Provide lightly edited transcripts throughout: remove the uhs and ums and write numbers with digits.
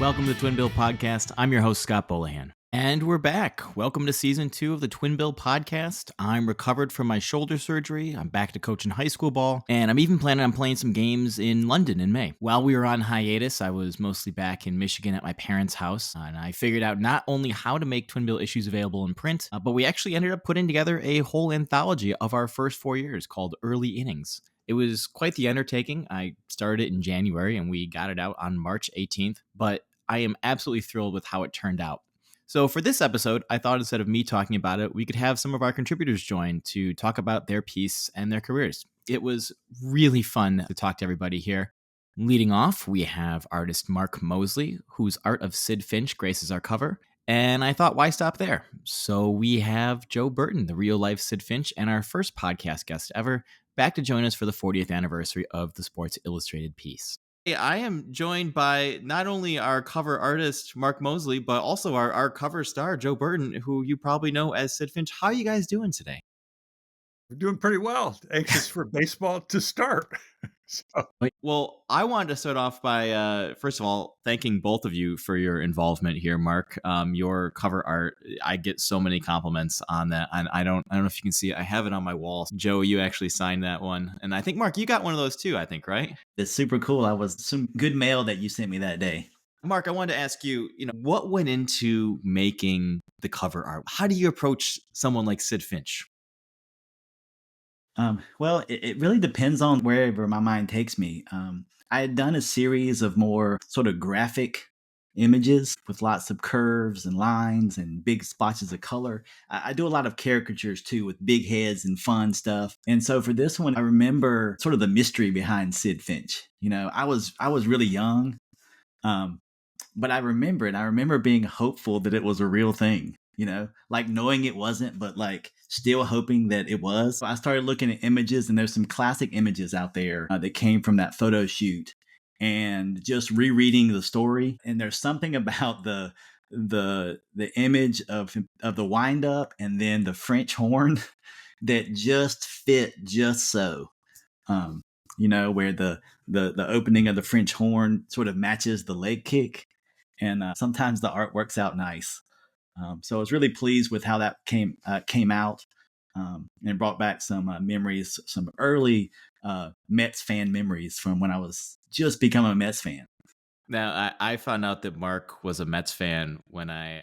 Welcome to the Twin Bill Podcast. I'm your host, Scott Bolohan. And we're back. Welcome to Season 2 of the Twin Bill Podcast. I'm recovered from my shoulder surgery. I'm back to coaching high school ball. And I'm even planning on playing some games in London in May. While we were on hiatus, I was mostly back in Michigan at my parents' house. And I figured out not only how to make Twin Bill issues available in print, but we actually ended up putting together a whole anthology of our first 4 years called Early Innings. It was quite the undertaking. I started it in January and we got it out on March 18th, but I am absolutely thrilled with how it turned out. So for this episode, I thought instead of me talking about it, we could have some of our contributors join to talk about their piece and their careers. It was really fun to talk to everybody here. Leading off, we have artist Mark Mosley, whose art of Sid Finch graces our cover. And I thought, why stop there? So we have Joe Berton, the real-life Sid Finch, and our first podcast guest ever, back to join us for the 40th anniversary of the Sports Illustrated piece. I am joined by not only our cover artist, Mark Mosley, but also our cover star, Joe Berton, who you probably know as Sid Finch. How are you guys doing today? We're doing pretty well. Anxious for baseball to start. Well, I wanted to start off by, first of all, thanking both of you for your involvement here, Mark. Your cover art, I get so many compliments on that. And I don't know if you can see it. I have it on my wall. Joe, you actually signed that one. And I think, Mark, you got one of those too, I think, right? That's super cool. I was some good mail that you sent me that day. Mark, I wanted to ask you, what went into making the cover art? How do you approach someone like Sid Finch? Well, it really depends on wherever my mind takes me. I had done a series of more sort of graphic images with lots of curves and lines and big splotches of color. I do a lot of caricatures too with big heads and fun stuff. And so for this one, I remember sort of the mystery behind Sid Finch. I was really young, but I remember it. I remember being hopeful that it was a real thing. Like knowing it wasn't, but like still hoping that it was. So I started looking at images, and there's some classic images out there that came from that photo shoot, and just rereading the story. And there's something about the image of the wind up and then the French horn that just fit just so. Where the opening of the French horn sort of matches the leg kick, and sometimes the art works out nice. So I was really pleased with how that came out, and brought back some memories, some early Mets fan memories from when I was just becoming a Mets fan. Now, I found out that Mark was a Mets fan when I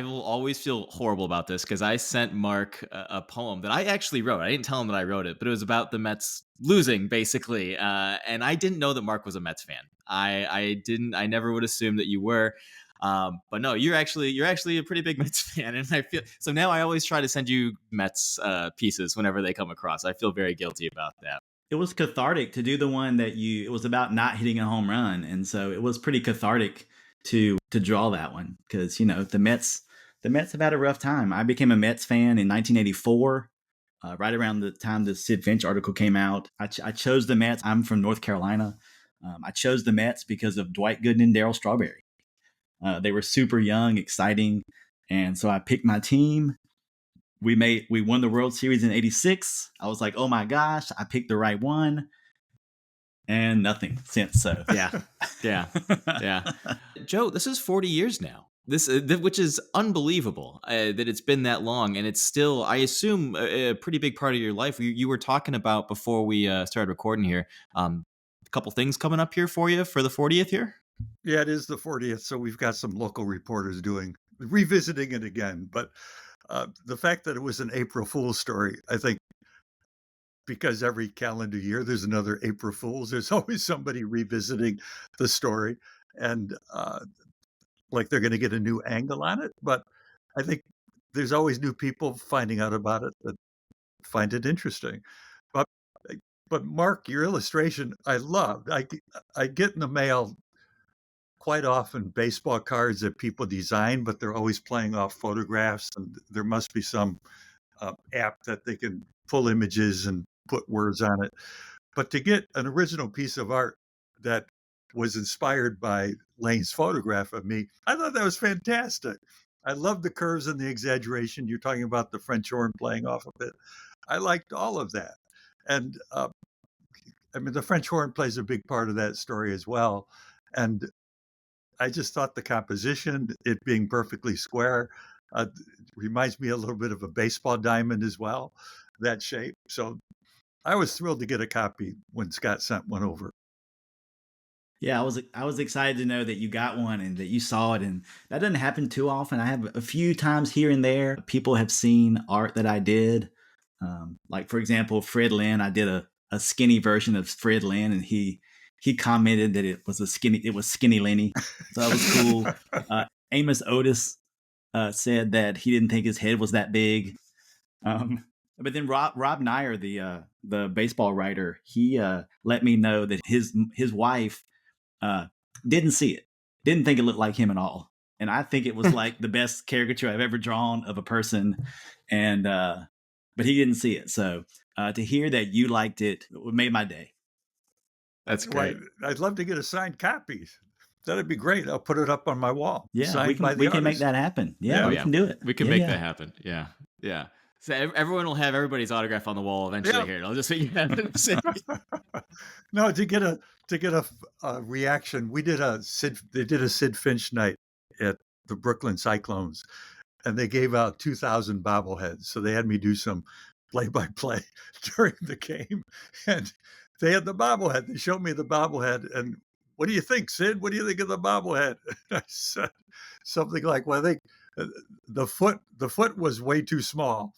will always feel horrible about this because I sent Mark a poem that I actually wrote. I didn't tell him that I wrote it, but it was about the Mets losing, basically. And I didn't know that Mark was a Mets fan. I never would assume that you were. But no, you're actually a pretty big Mets fan, and I feel so now. I always try to send you Mets pieces whenever they come across. I feel very guilty about that. It was cathartic to do the one that it was about not hitting a home run, and so it was pretty cathartic to draw that one because the Mets have had a rough time. I became a Mets fan in 1984. Right around the time the Sid Finch article came out. I chose the Mets. I'm from North Carolina. I chose the Mets because of Dwight Gooden and Darryl Strawberry. They were super young, exciting, and so I picked my team. We won the World Series in '86. I was like, oh my gosh, I picked the right one, and nothing since. So yeah. Joe, this is 40 years now. Which is unbelievable that it's been that long, and it's still, I assume, a pretty big part of your life. You were talking about before we started recording here, a couple things coming up here for you for the 40th year. Yeah, it is the 40th, so we've got some local reporters revisiting it again. But the fact that it was an April Fool's story, I think, because every calendar year there's another April Fool's, there's always somebody revisiting the story, and like they're going to get a new angle on it. But I think there's always new people finding out about it that find it interesting. But Mark, your illustration, I loved. I get in the mail quite often baseball cards that people design, but they're always playing off photographs, and there must be some app that they can pull images and put words on it. But to get an original piece of art that was inspired by Lane's photograph of me, I thought that was fantastic. I love the curves and the exaggeration. You're talking about the French horn playing off of it. I liked all of that. And the French horn plays a big part of that story as well. And I just thought the composition, it being perfectly square, reminds me a little bit of a baseball diamond as well, that shape. So I was thrilled to get a copy when Scott sent one over. Yeah, I was excited to know that you got one and that you saw it, and that doesn't happen too often. I have a few times here and there. People have seen art that I did, like for example, Fred Lynn. I did a skinny version of Fred Lynn, and he commented that it was skinny Lenny, so that was cool. Amos Otis said that he didn't think his head was that big. But then Rob Nyer, the baseball writer, he let me know that his wife didn't see it, didn't think it looked like him at all, and I think it was like the best caricature I've ever drawn of a person, and but he didn't see it. So to hear that you liked it made my day. That's great. Well, I'd love to get a signed copy. That'd be great. I'll put it up on my wall. Yeah, we can make that happen. Yeah, we can do it. We can make that happen. Yeah, yeah. So everyone will have everybody's autograph on the wall eventually. Here, I'll just make you have it. No, to get a reaction, they did a Sid Finch night at the Brooklyn Cyclones, and they gave out 2,000 bobbleheads. So they had me do some play-by-play during the game, and they had the bobblehead. They showed me the bobblehead, and what do you think, Sid? What do you think of the bobblehead? I said something like, "Well, I think the foot was way too small,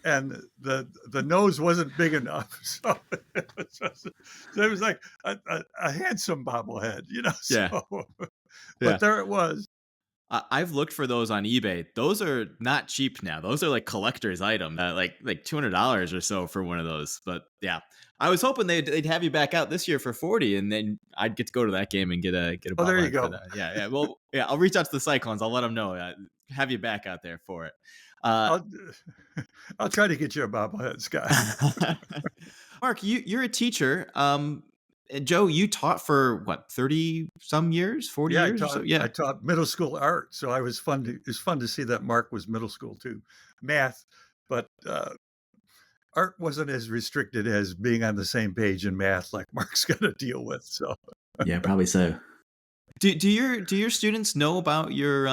and the nose wasn't big enough." So it was like a handsome bobblehead, you know. Yeah. So, but there it was. I've looked for those on eBay. Those are not cheap now. Those are like collector's item, like $200 or so for one of those. But yeah, I was hoping they'd have you back out this year for 40, and then I'd get to go to that game and get a. Oh, there you go. Yeah. Well, yeah, I'll reach out to the Cyclones. I'll let them know. Have you back out there for it. I'll try to get you a bobblehead, Scott. Mark, you're a teacher. And Joe, you taught for what, 30 some years, 40 years or so? Yeah. I taught middle school art. So it was fun to see that Mark was middle school too. Math, but art wasn't as restricted as being on the same page in math like Mark's got to deal with. So yeah, probably so. Do your students know about your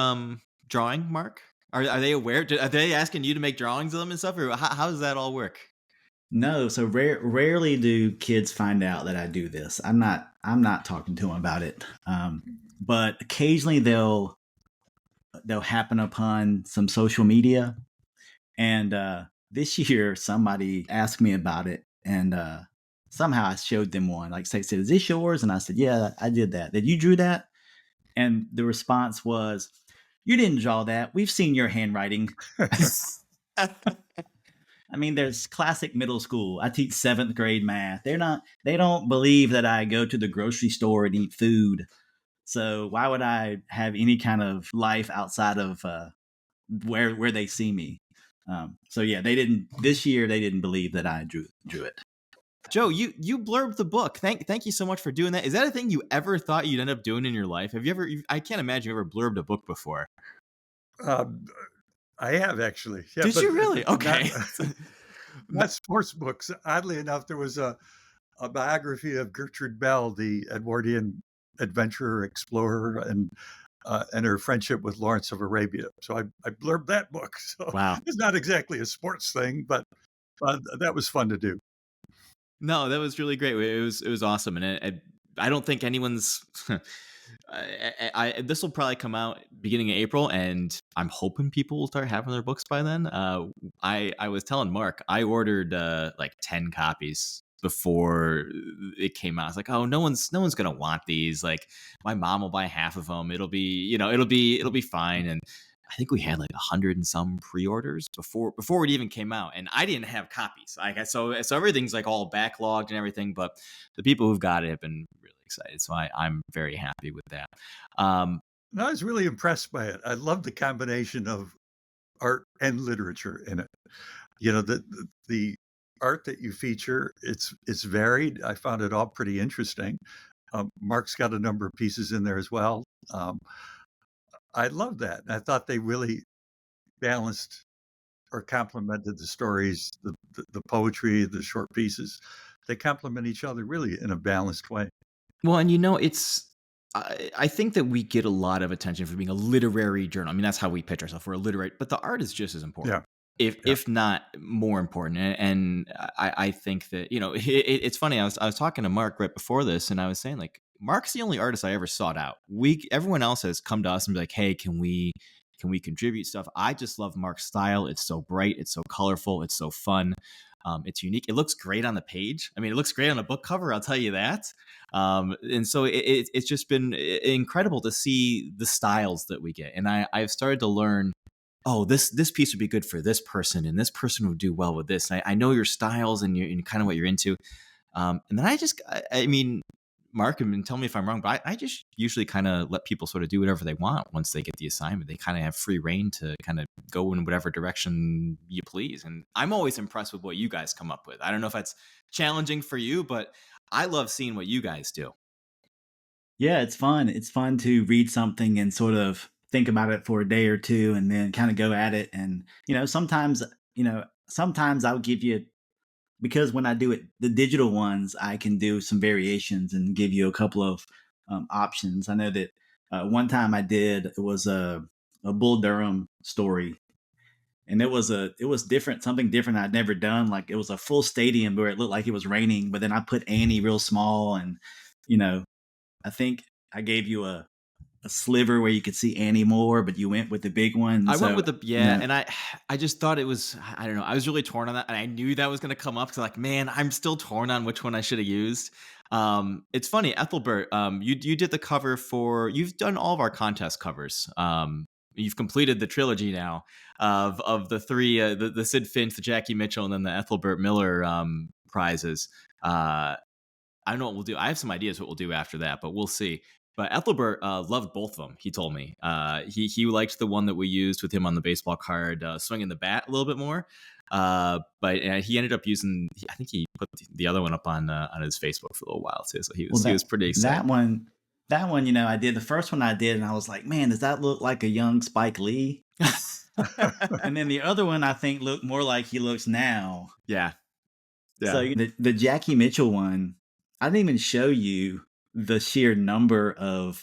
drawing, Mark? Are they aware? Are they asking you to make drawings of them and stuff, or how does that all work? No, so rarely do kids find out that I do this. I'm not talking to them about it. But occasionally they'll happen upon some social media, and this year somebody asked me about it, and somehow I showed them one. Like they said, "Is this yours?" And I said, "Yeah, I did that. Did you drew that?" And the response was, "You didn't draw that. We've seen your handwriting." I mean, there's classic middle school. I teach 7th grade math. They don't believe that I go to the grocery store and eat food. So why would I have any kind of life outside of where they see me? So yeah, this year they didn't believe that I drew it. Joe, you blurbed the book. Thank you so much for doing that. Is that a thing you ever thought you'd end up doing in your life? Have you ever? I can't imagine you ever blurbed a book before. I have actually. Yeah, Did you really? Okay. Not sports books. Oddly enough, there was a biography of Gertrude Bell, the Edwardian adventurer, explorer, and her friendship with Lawrence of Arabia. So I blurbed that book. So wow. It's not exactly a sports thing, but that was fun to do. No, that was really great. It was awesome, and I don't think anyone's. This will probably come out beginning of April, and I'm hoping people will start having their books by then. I was telling Mark I ordered like 10 copies before it came out. I was like, oh, no one's gonna want these. Like my mom will buy half of them. It'll be fine. And I think we had like 100 and some pre-orders before it even came out, and I didn't have copies. So everything's like all backlogged and everything. But the people who've got it have been really excited, so I'm very happy with that. I was really impressed by it. I love the combination of art and literature in it. You know, the art that you feature, it's varied. I found it all pretty interesting. Mark's got a number of pieces in there as well. I love that. I thought they really balanced or complemented the stories, the poetry, the short pieces. They complement each other really in a balanced way. Well, and it's I think that we get a lot of attention for being a literary journal. I mean, that's how we pitch ourselves. We're a literary, but the art is just as Yeah. important, Yeah. if not more important. And I think that, it's funny. I was talking to Mark right before this, and I was saying, like, Mark's the only artist I ever sought out. Everyone else has come to us and be like, hey, can we contribute stuff? I just love Mark's style. It's so bright. It's so colorful. It's so fun. It's unique. It looks great on the page. I mean, it looks great on a book cover. I'll tell you that. And so it's just been incredible to see the styles that we get. And I've started to learn, oh, this piece would be good for this person, and this person would do well with this. And I know your styles and kind of what you're into. And then I mean, Mark, and tell me if I'm wrong, but I just usually kind of let people sort of do whatever they want once they get the assignment. They kind of have free reign to kind of go in whatever direction you please. And I'm always impressed with what you guys come up with. I don't know if that's challenging for you, but I love seeing what you guys do. Yeah, it's fun. It's fun to read something and sort of think about it for a day or two and then kind of go at it. And, sometimes I'll give you, because when I do it, the digital ones, I can do some variations and give you a couple of options. I know that one time I did, it was a Bull Durham story, and it was different, something different I'd never done. Like, it was a full stadium where it looked like it was raining, but then I put Annie real small, and I think I gave you a sliver where you could see Annie more, but you went with the big one. I went with and I just thought it was, I don't know, I was really torn on that, and I knew that was going to come up, because like, man, I'm still torn on which one I should have used. It's funny, Ethelbert, you did the cover you've done all of our contest covers. You've completed the trilogy now of the three, the Sid Finch, the Jackie Mitchell, and then the Ethelbert Miller prizes. I don't know what we'll do. I have some ideas what we'll do after that, but we'll see. But Ethelbert loved both of them. He told me he liked the one that we used with him on the baseball card, swinging the bat a little bit more. But he ended up using. I think he put the other one up on his Facebook for a little while too. So he was pretty excited. That one, I did the first one I did, and I was like, man, does that look like a young Spike Lee? And then the other one, I think, looked more like he looks now. Yeah. So the Jackie Mitchell one, I didn't even show you the sheer number of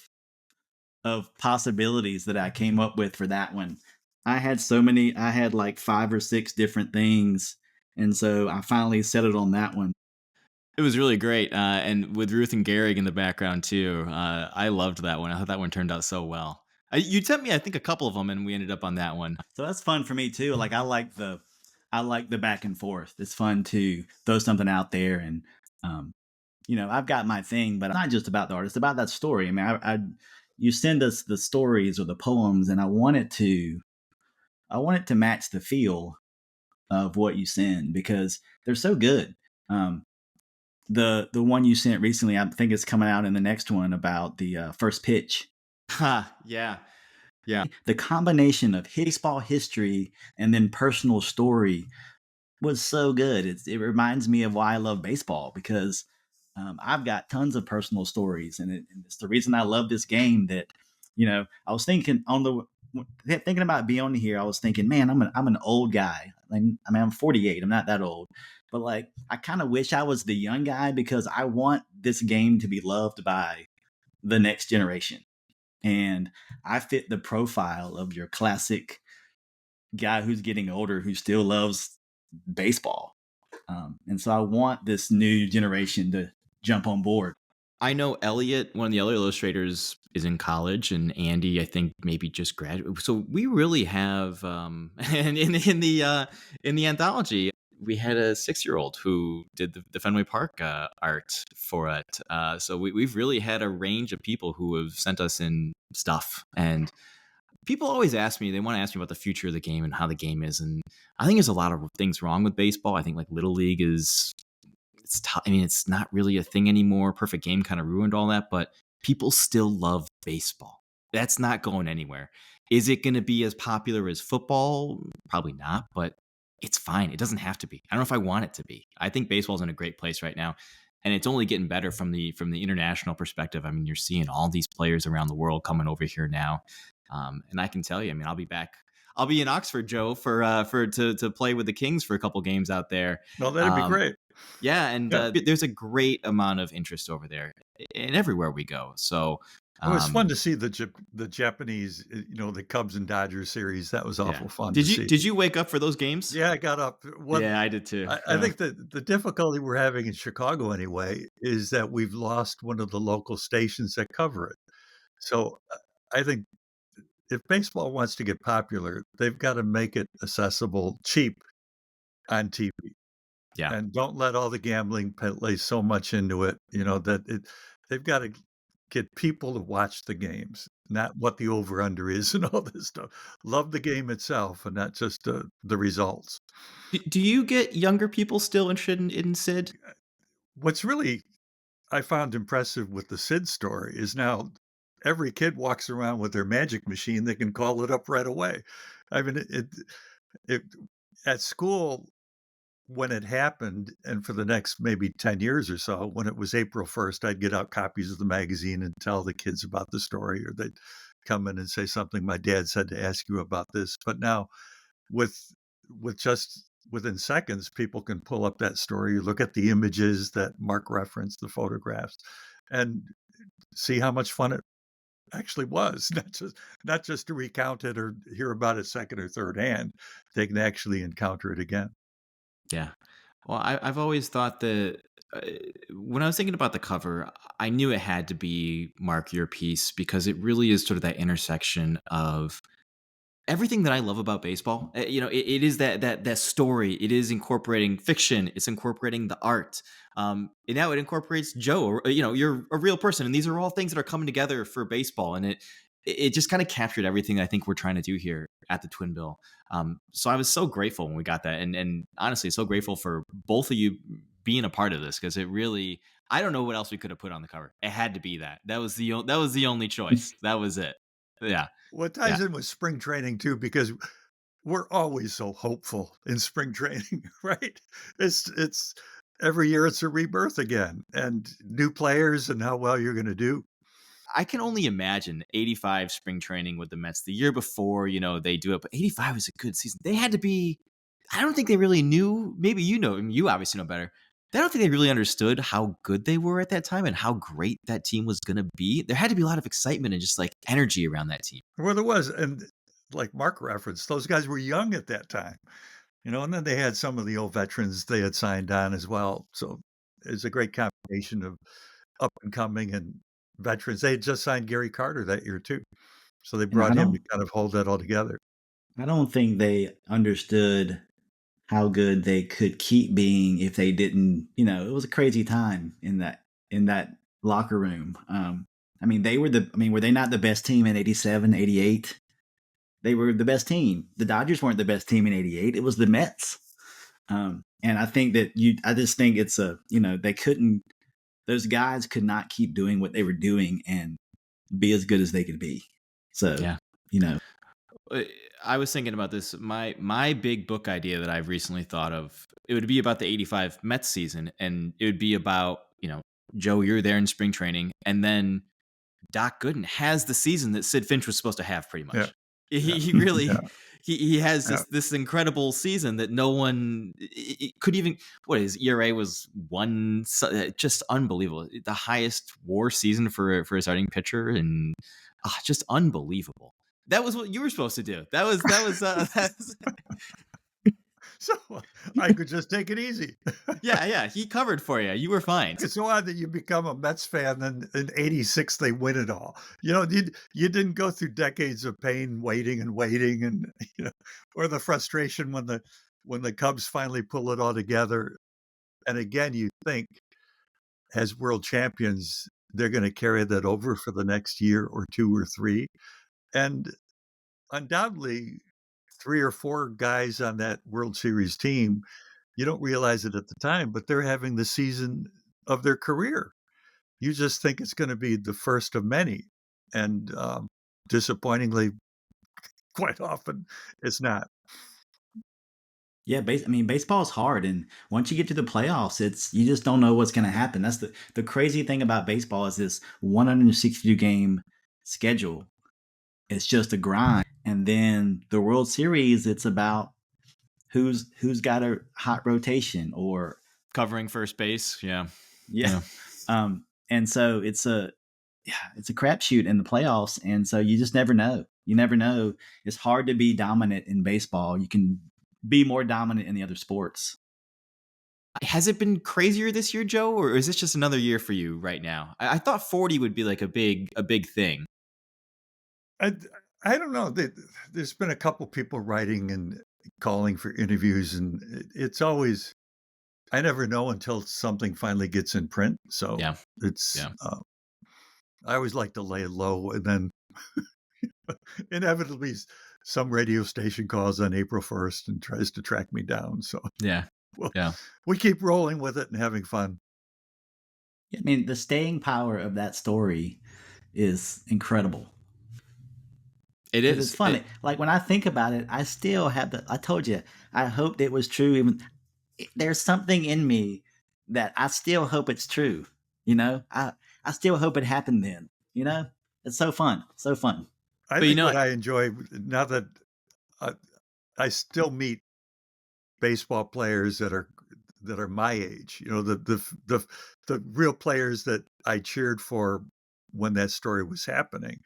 possibilities that I came up with for that one. I had so many. I had like 5 or 6 different things, and so I finally settled on that one. It was really great, and with Ruth and Gehrig in the background too. I loved that one. I thought that one turned out so well. You sent me, I think, a couple of them, and we ended up on that one. So that's fun for me too. Like, I like the back and forth. It's fun to throw something out there, and I've got my thing, but it's not just about the art. It's about that story. I mean, you send us the stories or the poems, and I want it to match the feel of what you send, because they're so good. The one you sent recently, I think it's coming out in the next one, about the first pitch. Yeah. The combination of baseball history and then personal story was so good. It reminds me of why I love baseball, because I've got tons of personal stories, and it's the reason I love this game. That I was thinking about being on here. I was thinking, man, I'm an old guy. I'm 48. I'm not that old, but like, I kind of wish I was the young guy, because I want this game to be loved by the next generation. And I fit the profile of your classic guy who's getting older, who still loves baseball. And so I want this new generation to jump on board. I know Elliot, one of the other illustrators, is in college, and Andy, I think, maybe just graduated. So we really have, and in the anthology, we had a 6-year-old who did the Fenway Park art for it. So we've really had a range of people who have sent us in stuff. And people always ask me, they want to ask me about the future of the game and how the game is. And I think there's a lot of things wrong with baseball. I think like Little League it's tough. I mean, it's not really a thing anymore. Perfect Game kind of ruined all that, but people still love baseball. That's not going anywhere. Is it going to be as popular as football? Probably not, but it's fine. It doesn't have to be. I don't know if I want it to be. I think baseball's in a great place right now, and it's only getting better from the international perspective. I mean, you're seeing all these players around the world coming over here now, and I can tell you, I mean, I'll be back. I'll be in Oxford, Joe, to play with the Kings for a couple games out there. Well, that'd be great. Yeah, and there's a great amount of interest over there, and everywhere we go. So It was fun to see the Japanese, the Cubs and Dodgers series. That was Yeah. awful fun to Did you see. did you wake up for those games? Yeah, I got up. Yeah, I did too. I think that the difficulty we're having in Chicago anyway is that we've lost one of the local stations that cover it. So I think if baseball wants to get popular, they've got to make it accessible, cheap on TV. Yeah. And don't let all the gambling play so much into it, they've got to get people to watch the games, not what the over under is and all this stuff. Love the game itself and not just the results. Do you get younger people still interested in Sid? What's really I found impressive with the Sid story is now every kid walks around with their magic machine. They can call it up right away. I mean, it at school when it happened, and for the next maybe 10 years or so, when it was April 1st, I'd get out copies of the magazine and tell the kids about the story, or they'd come in and say something my dad said to ask you about this. But now with just within seconds, people can pull up that story, look at the images that Mark referenced, the photographs, and see how much fun it actually was. Not just to recount it or hear about it second or third hand. They can actually encounter it again. Yeah. Well, I've always thought that when I was thinking about the cover, I knew it had to be Mark, your piece, because it really is sort of that intersection of everything that I love about baseball. It is that story. It is incorporating fiction. It's incorporating the art. And now it incorporates Joe. You're a real person, and these are all things that are coming together for baseball. And it just kind of captured everything I think we're trying to do here at the Twin Bill. So I was so grateful when we got that, and honestly, so grateful for both of you being a part of this, because it really. I don't know what else we could have put on the cover. It had to be that. That was the only choice. That was it. Yeah. Well, it ties in with spring training too, because we're always so hopeful in spring training, right? It's every year it's a rebirth again, and new players and how well you're going to do. I can only imagine 85 spring training with the Mets the year before, they do it, but 85 was a good season. They had to be, I don't think they really knew, maybe you obviously know better. I don't think they really understood how good they were at that time and how great that team was going to be. There had to be a lot of excitement and just like energy around that team. Well, there was, and like Mark referenced, those guys were young at that time, and then they had some of the old veterans they had signed on as well. So it's a great combination of up and coming and veterans. They had just signed Gary Carter that year too. So they And brought him to kind of hold that all together. I don't think they understood how good they could keep being if they didn't, it was a crazy time in that locker room. Were they not the best team in 87, 88? They were the best team. The Dodgers weren't the best team in 88. It was the Mets. And I think I just think it's those guys could not keep doing what they were doing and be as good as they could be. So, yeah. I was thinking about this. My big book idea that I've recently thought of, it would be about the 85 Mets season, and it would be about, Joe, you're there in spring training, and then Doc Gooden has the season that Sid Finch was supposed to have pretty much. Yeah. He really Yeah. he has this incredible season that no one could even. What his ERA was just unbelievable. The highest WAR season for a starting pitcher, and just unbelievable. That was what you were supposed to do. That was So I could just take it easy. Yeah. He covered for you. You were fine. It's so odd that you become a Mets fan, then in '86 they win it all. You didn't go through decades of pain, waiting, and or the frustration when the Cubs finally pull it all together. And again, you think as world champions, they're going to carry that over for the next year or two or three. And undoubtedly, 3 or 4 guys on that World Series team, you don't realize it at the time, but they're having the season of their career. You just think it's going to be the first of many. And disappointingly, quite often, it's not. Yeah, baseball is hard, and once you get to the playoffs, you just don't know what's going to happen. That's the crazy thing about baseball is this 162 game schedule. It's just a grind, and then the World Series, it's about who's got a hot rotation or covering first base. Yeah. And so yeah, it's a crapshoot in the playoffs. And so you just never know. You never know. It's hard to be dominant in baseball. You can be more dominant in the other sports. Has it been crazier this year, Joe, or is this just another year for you right now? I thought 40 would be like a big thing. I don't know. There's been a couple people writing and calling for interviews, and it's always, I never know until something finally gets in print. So Yeah. it's, Yeah. I always like to lay low, and then inevitably some radio station calls on April 1st and tries to track me down. So Yeah. well, Yeah. we keep rolling with it and having fun. I mean, the staying power of that story is incredible. It is. It's funny. Like when I think about it, I still have I told you, I hoped it was true. Even there's something in me that I still hope it's true. You know, I still hope it happened then. You know, it's so fun. So fun. I think what I enjoy now that I still meet baseball players that are my age, you know, the real players that I cheered for when that story was happening.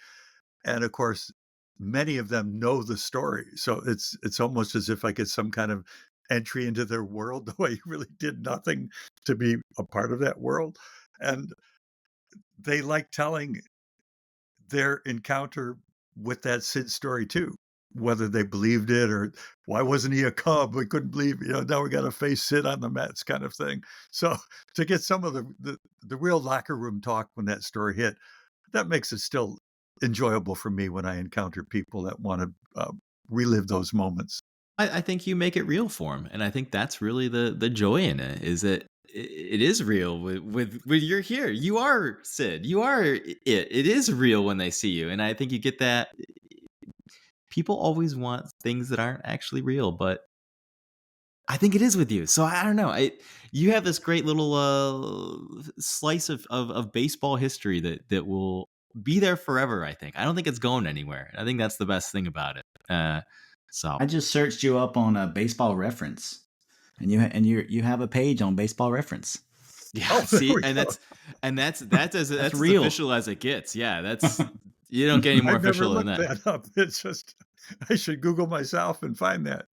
And of course, many of them know the story. So it's almost as if I get some kind of entry into their world, though I really did nothing to be a part of that world. And they like telling their encounter with that Sid story too, whether they believed it or why wasn't he a Cub? We couldn't believe, you know, now we got to face Sid on the Mets kind of thing. So to get some of the real locker room talk when that story hit, that makes it still enjoyable for me when I encounter people that want to relive those moments. I think you make it real for him, and I think that's really the joy in it. Is that it is real with you're here. You are Sid. You are it. It is real when they see you, and I think you get that. People always want things that aren't actually real, but I think it is with you. So I don't know. You have this great little slice of baseball history that will be there forever. I think. I don't think it's going anywhere. I think that's the best thing about it. So I just searched you up on a Baseball Reference, and you have a page on Baseball Reference. Yeah, see, that's as real. official as it gets. Yeah, that's you don't get any more official than that. I've never looked that up. It's just I should Google myself and find that.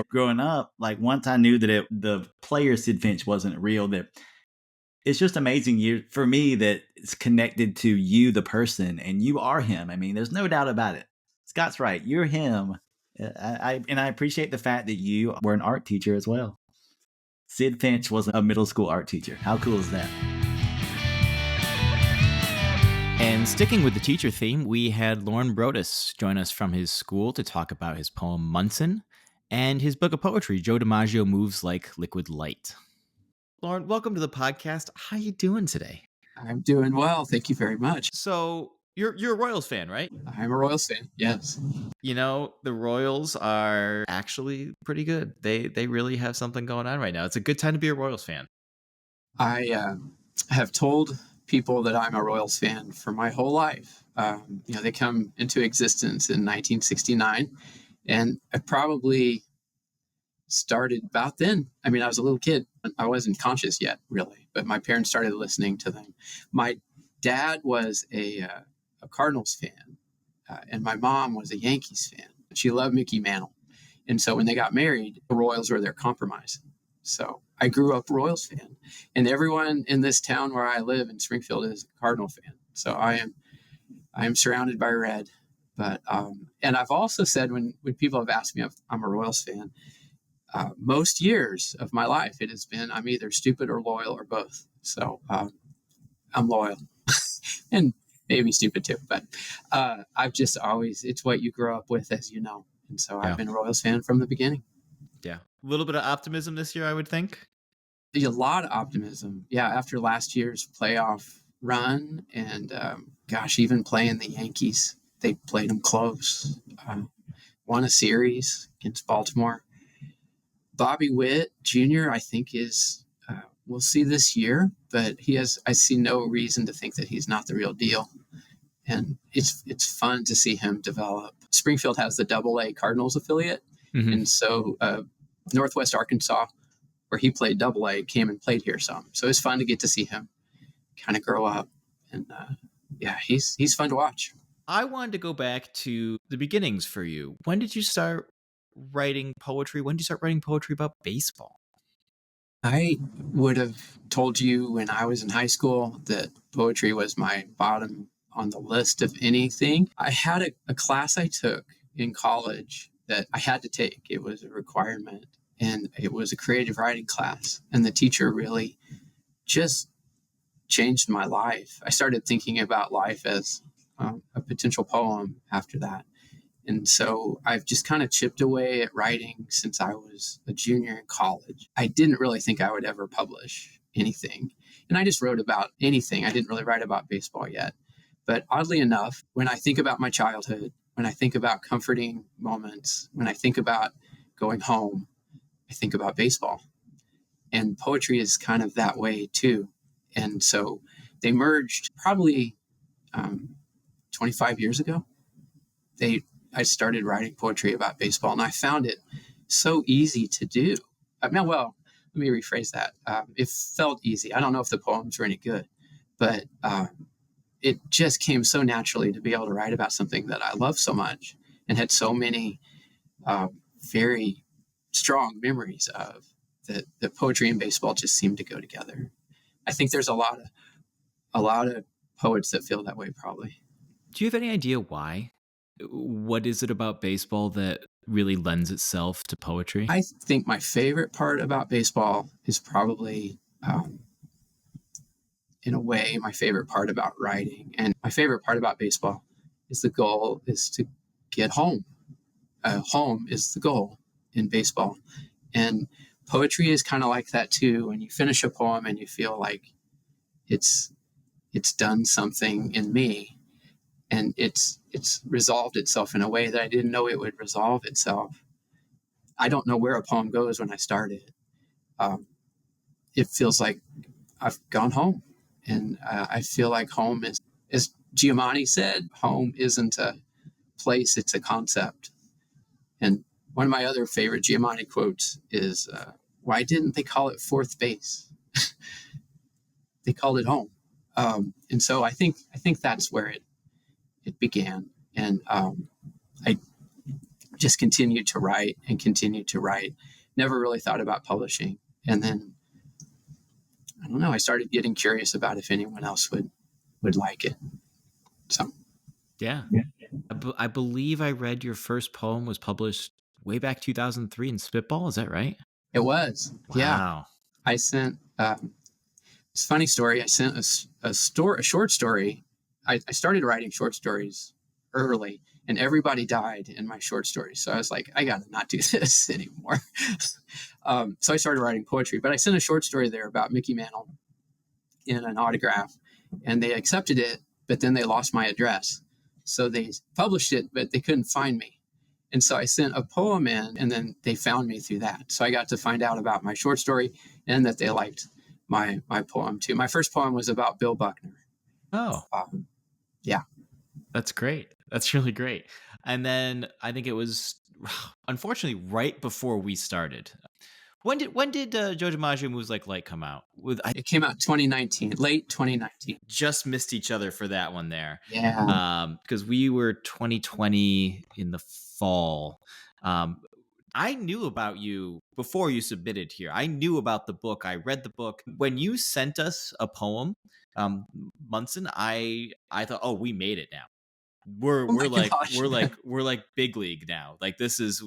Growing up, like once I knew that the player Sid Finch wasn't real, that it's just amazing for me that it's connected to you, the person, and you are him. I mean, there's no doubt about it. Scott's right. You're him. I appreciate the fact that you were an art teacher as well. Sid Finch was a middle school art teacher. How cool is that? And sticking with the teacher theme, we had Loren Broaddus join us from his school to talk about his poem Munson and his book of poetry, Joe DiMaggio Moves Like Liquid Light. Loren, welcome to the podcast. How you doing today? I'm doing well. Thank you very much. So you're a Royals fan, right? I'm a Royals fan. Yes. You know, the Royals are actually pretty good. They really have something going on right now. It's a good time to be a Royals fan. I have told people that I'm a Royals fan for my whole life. They come into existence in 1969, and I probably started about then. I mean, I was a little kid. I wasn't conscious yet, really, but my parents started listening to them. My dad was a Cardinals fan, and my mom was a Yankees fan. She loved Mickey Mantle. And so when they got married, the Royals were their compromise. So I grew up Royals fan. And everyone in this town where I live in Springfield is a Cardinal fan. So I am surrounded by red. But and I've also said when people have asked me if I'm a Royals fan, most years of my life it has been I'm either stupid or loyal or both. So I'm loyal. And maybe stupid too, but I've just always, it's what you grow up with, as you know. And so I've been a Royals fan from the beginning. Yeah. A little bit of optimism this year, I would think. There's a lot of optimism. Yeah. After last year's playoff run and even playing the Yankees, they played them close. Won a series against Baltimore. Bobby Witt Jr., I think we'll see this year, but I see no reason to think that he's not the real deal. And it's fun to see him develop. Springfield has the AA Cardinals affiliate. Mm-hmm. And so Northwest Arkansas, where he played AA, came and played here some. So it's fun to get to see him kind of grow up And he's fun to watch. I wanted to go back to the beginnings for you. When did you start writing poetry? When did you start writing poetry about baseball? I would have told you when I was in high school that poetry was my bottom on the list of anything. I had a class I took in college that I had to take. It was a requirement, and it was a creative writing class. And the teacher really just changed my life. I started thinking about life as a potential poem after that. And so I've just kind of chipped away at writing since I was a junior in college. I didn't really think I would ever publish anything. And I just wrote about anything. I didn't really write about baseball yet. But oddly enough, when I think about my childhood, when I think about comforting moments, when I think about going home, I think about baseball. And poetry is kind of that way too. And so they merged probably 25 years ago. I started writing poetry about baseball, and I found it so easy to do. Well, let me rephrase that. It felt easy. I don't know if the poems were any good, but it just came so naturally to be able to write about something that I love so much and had so many very strong memories of. That poetry and baseball just seem to go together. I think there's a lot of poets that feel that way, probably. Do you have any idea why? What is it about baseball that really lends itself to poetry? I think my favorite part about baseball is probably, in a way, my favorite part about writing. And my favorite part about baseball is the goal is to get home. Home is the goal in baseball. And poetry is kind of like that too. When you finish a poem and you feel like it's done something in me, and it's resolved itself in a way that I didn't know it would resolve itself. I don't know where a poem goes when I start it. It feels like I've gone home, and I feel like home is, as Giamatti said, home isn't a place, it's a concept. And one of my other favorite Giamatti quotes is, why didn't they call it fourth base? They called it home. And so I think that's where it began. And I just continued to write and continued to write. Never really thought about publishing. And then, I don't know, I started getting curious about if anyone else would like it. So, yeah. I believe I read your first poem was published way back 2003 in Spitball. Is that right? It was. Wow. Yeah. I sent, it's a funny story. I sent a short story. I started writing short stories early, and everybody died in my short stories. So I was like, I got to not do this anymore. So I started writing poetry, but I sent a short story there about Mickey Mantle in an autograph, and they accepted it, but then they lost my address. So they published it, but they couldn't find me. And so I sent a poem in, and then they found me through that. So I got to find out about my short story and that they liked my poem too. My first poem was about Bill Buckner. Oh, yeah. That's great. That's really great. And then I think it was, unfortunately, right before we started. When did Joe DiMaggio Moves Like Light come out? It came out 2019, late 2019. Just missed each other for that one there. Yeah. Because we were 2020 in the fall. I knew about you before you submitted here. I knew about the book. I read the book. When you sent us a poem, Munson, I thought, oh, we made it now. We're like big league now. Like this is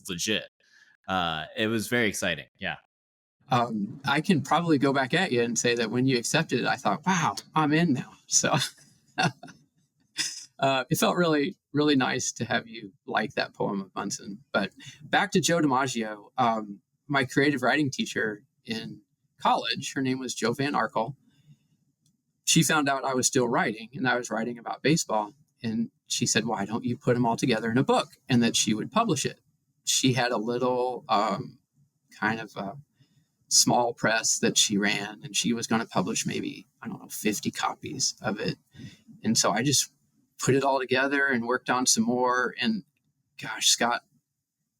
legit. It was very exciting. Yeah. I can probably go back at you and say that when you accepted it, I thought, wow, I'm in now. So it felt really, really nice to have you like that poem of Munson. But back to Joe DiMaggio, my creative writing teacher in college, her name was Jo Van Arkel. She found out I was still writing, and I was writing about baseball. And she said, why don't you put them all together in a book? And that she would publish it. She had a little kind of small press that she ran, and she was going to publish maybe, 50 copies of it. And so I just put it all together and worked on some more. And gosh, Scott,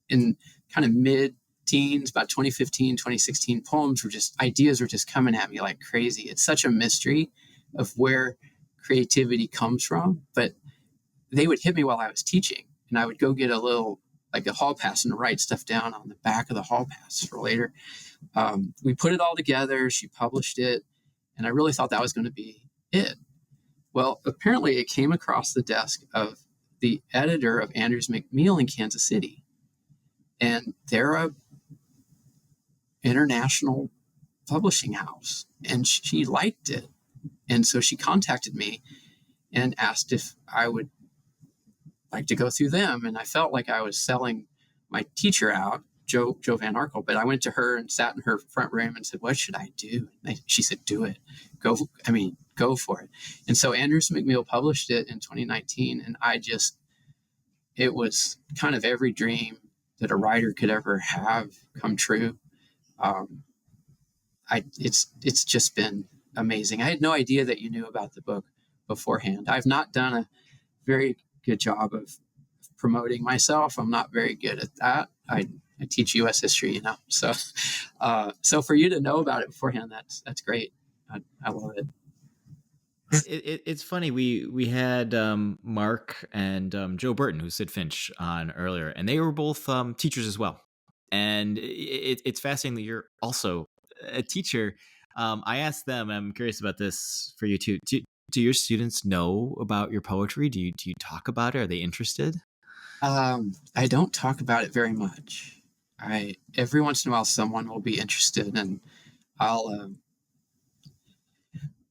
in kind of mid-teens, about 2015, 2016, ideas were just coming at me like crazy. It's such a mystery of where creativity comes from, but they would hit me while I was teaching, and I would go get a hall pass and write stuff down on the back of the hall pass for later. We put it all together. She published it, and I really thought that was going to be it. Well, apparently it came across the desk of the editor of Andrews McMeel in Kansas City, and they're a international publishing house, and she liked it. And so she contacted me and asked if I would like to go through them. And I felt like I was selling my teacher out, Joe Van Arkel, but I went to her and sat in her front room and said, what should I do? And she said, do it. Go for it. And so Andrews McMeel published it in 2019. And it was kind of every dream that a writer could ever have come true. It's just been amazing. I had no idea that you knew about the book beforehand. I've not done a very good job of promoting myself. I'm not very good at that. I teach U.S. history, so for you to know about it beforehand, that's great. I love it. It's funny. We had Mark and Joe Berton, who's Sid Finch, on earlier, and they were both teachers as well. And it's fascinating that you're also a teacher. I asked them, I'm curious about this for you too. Do your students know about your poetry? Do you talk about it? Are they interested? I don't talk about it very much. Every once in a while someone will be interested, and I'll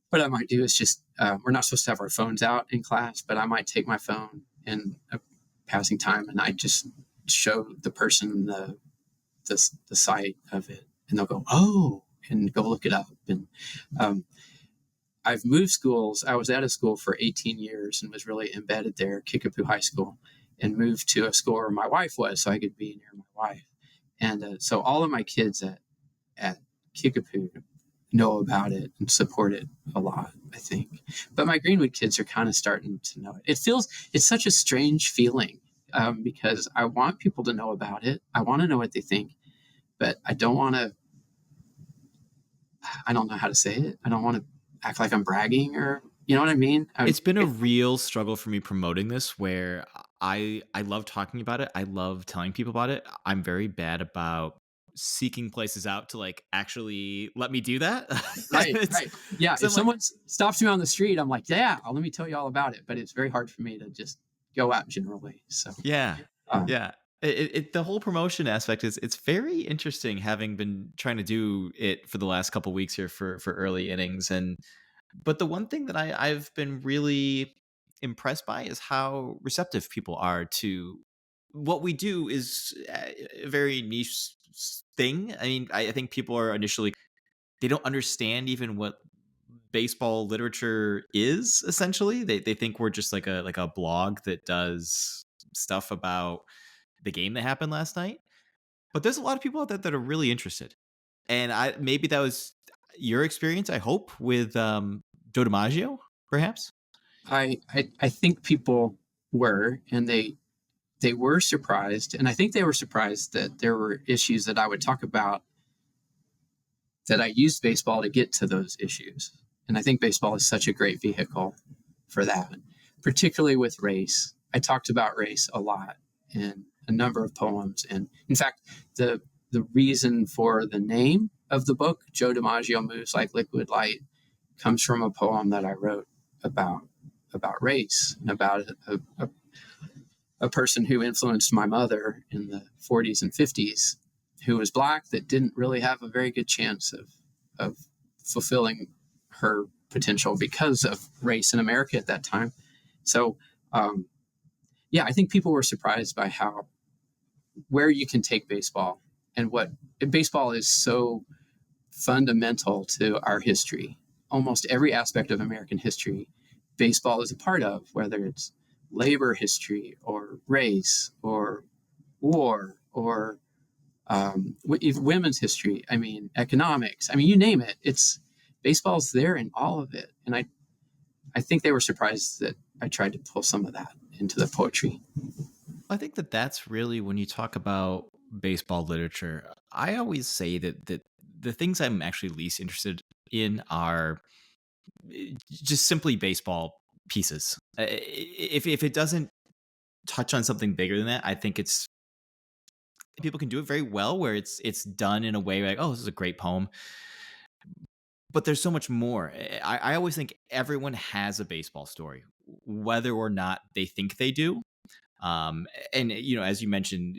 what I might do is just we're not supposed to have our phones out in class, but I might take my phone in a passing time and I just show the person the site of it, and they'll go, oh, and go look it up. And I've moved schools. I was at a school for 18 years and was really embedded there, Kickapoo High School, and moved to a school where my wife was so I could be near my wife. And so all of my kids at Kickapoo know about it and support it a lot, I think. But my Greenwood kids are kind of starting to know it. It's such a strange feeling because I want people to know about it. I want to know what they think, but I don't know how to say it. I don't want to act like I'm bragging, or you know what I mean? It's been a real struggle for me promoting this, where I love talking about it. I love telling people about it. I'm very bad about seeking places out to like actually let me do that. Right. Yeah. So if someone stops me on the street, I'm like, yeah, let me tell you all about it. But it's very hard for me to just go out generally. So yeah. The whole promotion aspect it's very interesting, having been trying to do it for the last couple weeks here for early innings. But the one thing that I've been really impressed by is how receptive people are to what we do. Is a very niche thing. I mean, I think people are initially, they don't understand even what baseball literature is. Essentially, they think we're just like a blog that does stuff about the game that happened last night. But there's a lot of people out there that are really interested, and maybe that was your experience, I hope, with Joe DiMaggio, perhaps. I think people were, and they were surprised, and I think they were surprised that there were issues that I would talk about, that I used baseball to get to those issues. And I think baseball is such a great vehicle for that, particularly with race. I talked about race a lot in a number of poems. And in fact, the reason for the name of the book, Joe DiMaggio Moves Like Liquid Light, comes from a poem that I wrote about race and about a person who influenced my mother in the 40s and 50s, who was Black, that didn't really have a very good chance of fulfilling her potential because of race in America at that time. So, I think people were surprised by where you can take baseball, and what baseball is so fundamental to our history. Almost every aspect of American history, baseball is a part of, whether it's labor history or race or war or even women's history. I mean, economics. I mean, you name it. Baseball's there in all of it. And I think they were surprised that I tried to pull some of that into the poetry. I think that's really, when you talk about baseball literature, I always say that the things I'm actually least interested in are just simply baseball pieces. If it doesn't touch on something bigger than that, I think people can do it very well, where it's done in a way like, oh, this is a great poem. But there's so much more. I always think everyone has a baseball story, whether or not they think they do. And as you mentioned,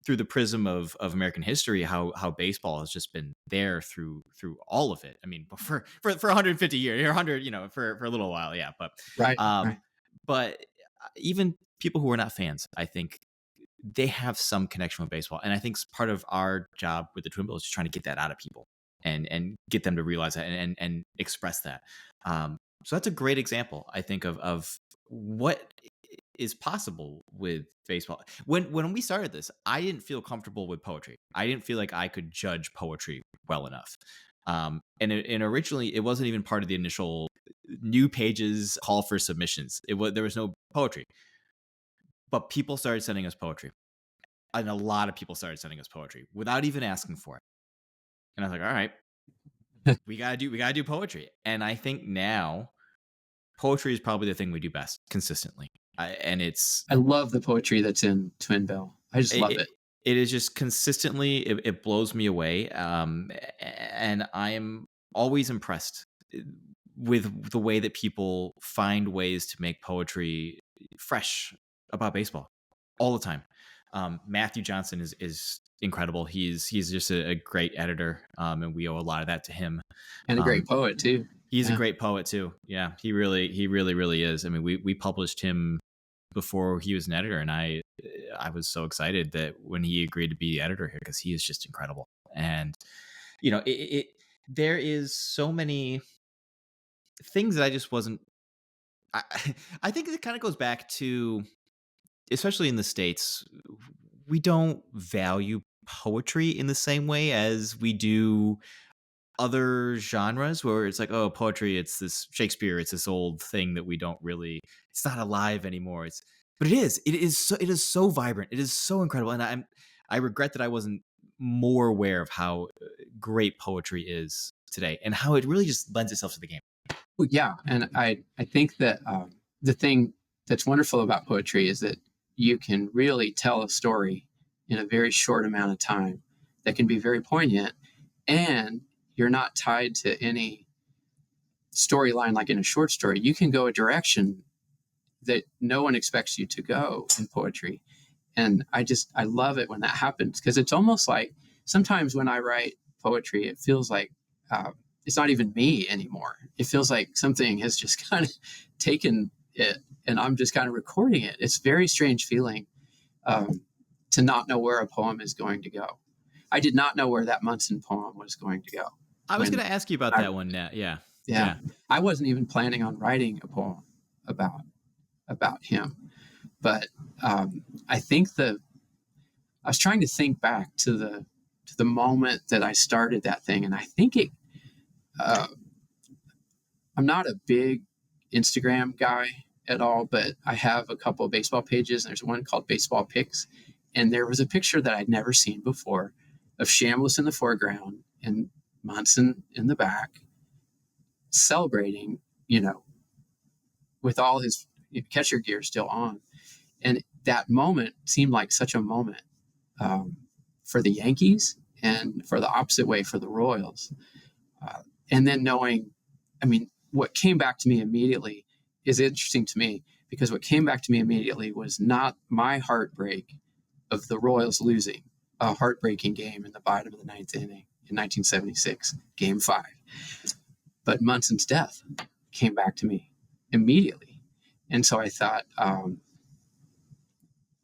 through the prism of American history, how baseball has just been there through all of it. I mean, for 150 years, or 100, for a little while, yeah. But Right. But even people who are not fans, I think they have some connection with baseball, and I think part of our job with the Twin Bills is trying to get that out of people and get them to realize that and express that. So that's a great example, I think, of what is possible with baseball. When we started this, I didn't feel comfortable with poetry. I didn't feel like I could judge poetry well enough. And originally, it wasn't even part of the initial new pages call for submissions. There was no poetry, but people started sending us poetry, and a lot of people started sending us poetry without even asking for it. And I was like, all right, we gotta do poetry. And I think now poetry is probably the thing we do best consistently. I love the poetry that's in Twin Bill. I just love it. It is just consistently, it blows me away. And I am always impressed with the way that people find ways to make poetry fresh about baseball all the time. Matthew Johnson is incredible. He's just a great editor, and we owe a lot of that to him. And a great poet too. He's a great poet too. Yeah, he really is. I mean, we published him before he was an editor, and I was so excited that when he agreed to be the editor here, because he is just incredible. And there is so many things that I just wasn't. I think it kind of goes back to, especially in the States, we don't value poetry in the same way as we do other genres, where it's like, oh, poetry, it's this Shakespeare, it's this old thing that we don't really, it's not alive anymore. But it is so vibrant. It is so incredible. And I regret that I wasn't more aware of how great poetry is today and how it really just lends itself to the game. Well, yeah. And I think that the thing that's wonderful about poetry is that you can really tell a story in a very short amount of time that can be very poignant, and you're not tied to any storyline like in a short story. You can go a direction that no one expects you to go in poetry. And I love it when that happens, because it's almost like sometimes when I write poetry, it feels like it's not even me anymore. It feels like something has just kind of taken it, and I'm just kind of recording it. It's a very strange feeling to not know where a poem is going to go. I did not know where that Munson poem was going to go. I was going to ask you about that one. Yeah. I wasn't even planning on writing a poem about him, but I think I was trying to think back to the moment that I started that thing, and I think I'm not a big Instagram guy at all, but I have a couple of baseball pages, and there's one called Baseball Pics, and there was a picture that I'd never seen before of Chambliss in the foreground and Munson in the back, celebrating, with all his catcher gear still on. And that moment seemed like such a moment for the Yankees and for the opposite way for the Royals. And then knowing, what came back to me immediately is interesting to me, because what came back to me immediately was not my heartbreak of the Royals losing a heartbreaking game in the bottom of the ninth inning in 1976, Game 5. But Munson's death came back to me immediately. And so I thought,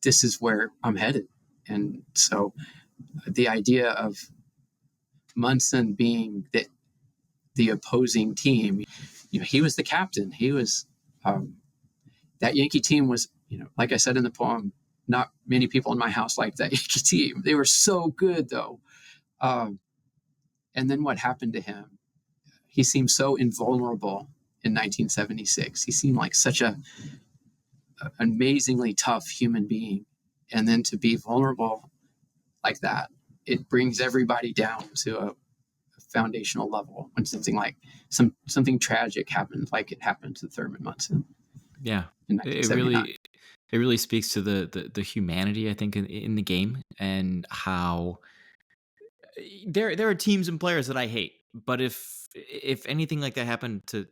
this is where I'm headed. And so the idea of Munson being the opposing team, he was the captain. He was, that Yankee team was, like I said in the poem, not many people in my house liked that Yankee team. They were so good, though. And then what happened to him? He seemed so invulnerable in 1976. He seemed like such an amazingly tough human being. And then to be vulnerable like that, it brings everybody down to a foundational level when something tragic happens, like it happened to Thurman Munson. Yeah, in it 1979. really speaks to the humanity, I think, in the game, and how there are teams and players that I hate, but if anything like that happened to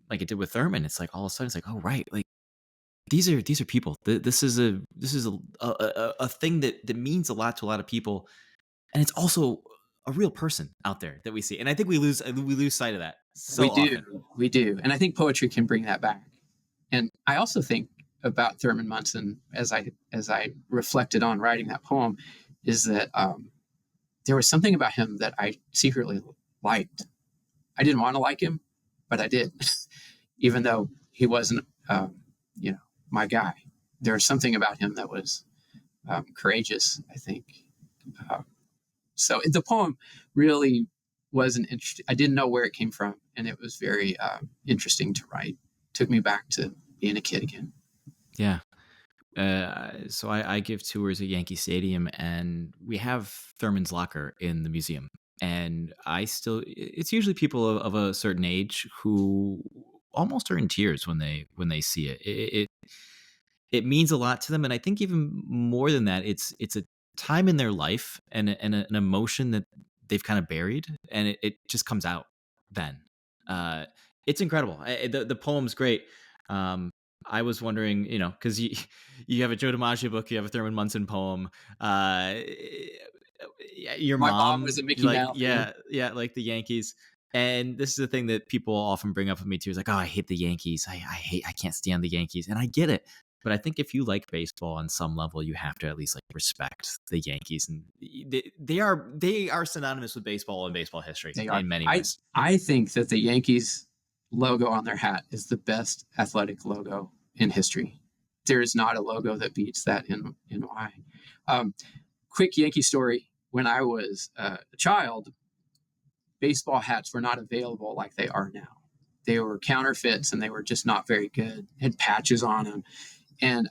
like it did with Thurman, it's like all of a sudden it's like, oh right, like these are people. This is a thing that means a lot to a lot of people, and it's also a real person out there that we see, and I think we lose sight of that so often. We do, and I think poetry can bring that back. And I also think about Thurman Munson as I reflected on writing that poem, is that there was something about him that I secretly liked. I didn't want to like him, but I did, even though he wasn't, my guy. There was something about him that was courageous, I think. So the poem really wasn't interesting. I didn't know where it came from, and it was very interesting to write. Took me back to being a kid again. Yeah. So I give tours at Yankee Stadium, and we have Thurman's locker in the museum. And it's usually people of a certain age who almost are in tears when they see it. It means a lot to them, and I think even more than that, it's a time in their life and an emotion that they've kind of buried, and it just comes out then. It's incredible. The poem's great. I was wondering, because you have a Joe DiMaggio book, you have a Thurman Munson poem. Your My mom mom was a Mickey like, Mantle fan. yeah, like the Yankees. And this is the thing that people often bring up with me too. Is like, oh, I hate the Yankees. I can't stand the Yankees, and I get it. But I think if you like baseball on some level, you have to at least like respect the Yankees, and they are synonymous with baseball and baseball history in many ways. I think that the Yankees logo on their hat is the best athletic logo in history. There is not a logo that beats that in Y. Quick Yankee story. When I was a child, baseball hats were not available like they are now. They were counterfeits, and they were just not very good. Had patches on them. And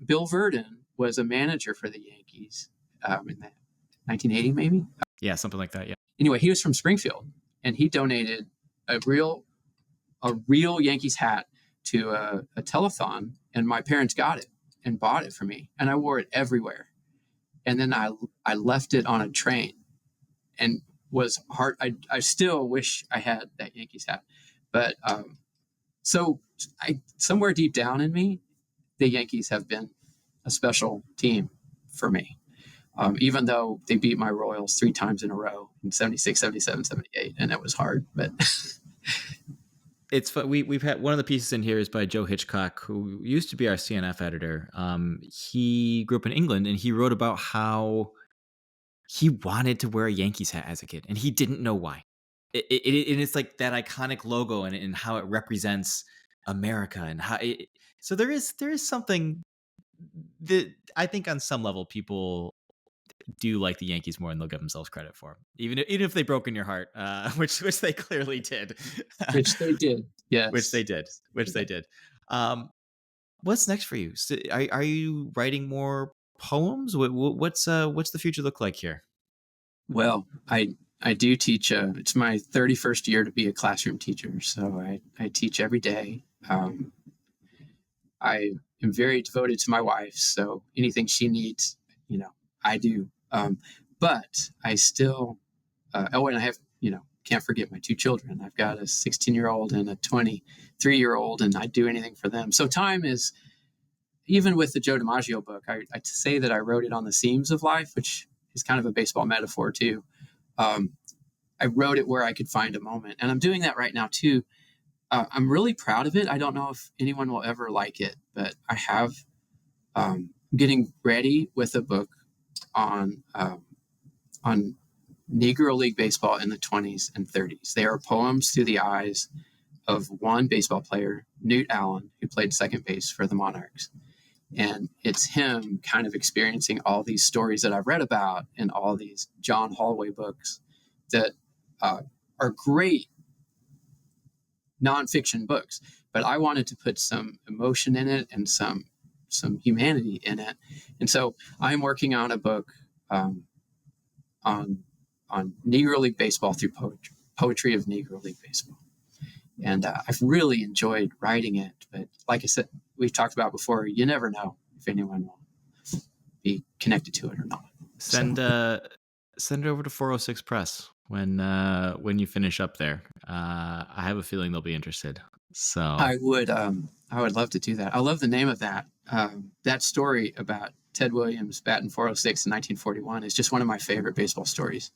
Bill Verdon was a manager for the Yankees in 1980, maybe? Yeah, something like that, yeah. Anyway, he was from Springfield, and he donated a real Yankees hat to a telethon, and my parents got it and bought it for me, and I wore it everywhere. And then I left it on a train, and was hard. I still wish I had that Yankees hat, but so somewhere deep down in me, the Yankees have been a special team for me, even though they beat my Royals 3 times in a row in 76, 77, 78, and it was hard. But it's fun. We've had one of the pieces in here is by Joe Hitchcock, who used to be our CNF editor. He grew up in England, and he wrote about how he wanted to wear a Yankees hat as a kid, and he didn't know why. It's like that iconic logo and how it represents America, and how so there is something that I think on some level people do like the Yankees more than they'll give themselves credit for, even if they broke in your heart, which they clearly did. Which they did, yes. Which they did. What's next for you? So are you writing more poems? What's the future look like here? Well, I do teach. It's my 31st year to be a classroom teacher, so I teach every day. I am very devoted to my wife, so anything she needs, I do. But I still, and I have, can't forget my 2 children. I've got a 16-year-old and a 23-year-old, and I'd do anything for them. So time is, even with the Joe DiMaggio book, I say that I wrote it on the seams of life, which is kind of a baseball metaphor too. I wrote it where I could find a moment, and I'm doing that right now too. I'm really proud of it. I don't know if anyone will ever like it, but I have getting ready with a book on Negro League baseball in the 20s and 30s. They are poems through the eyes of one baseball player, Newt Allen, who played second base for the Monarchs. And it's him kind of experiencing all these stories that I've read about in all these John Holloway books that are great nonfiction books, but I wanted to put some emotion in it and some humanity in it. And so I'm working on a book on Negro League baseball through poetry of Negro League baseball. And I've really enjoyed writing it. But like I said, we've talked about before, you never know if anyone will be connected to it or not. Send it over to 406 Press when you finish up there. I have a feeling they'll be interested. So I would love to do that. I love the name of that. That story about Ted Williams batting 406 in 1941 is just one of my favorite baseball stories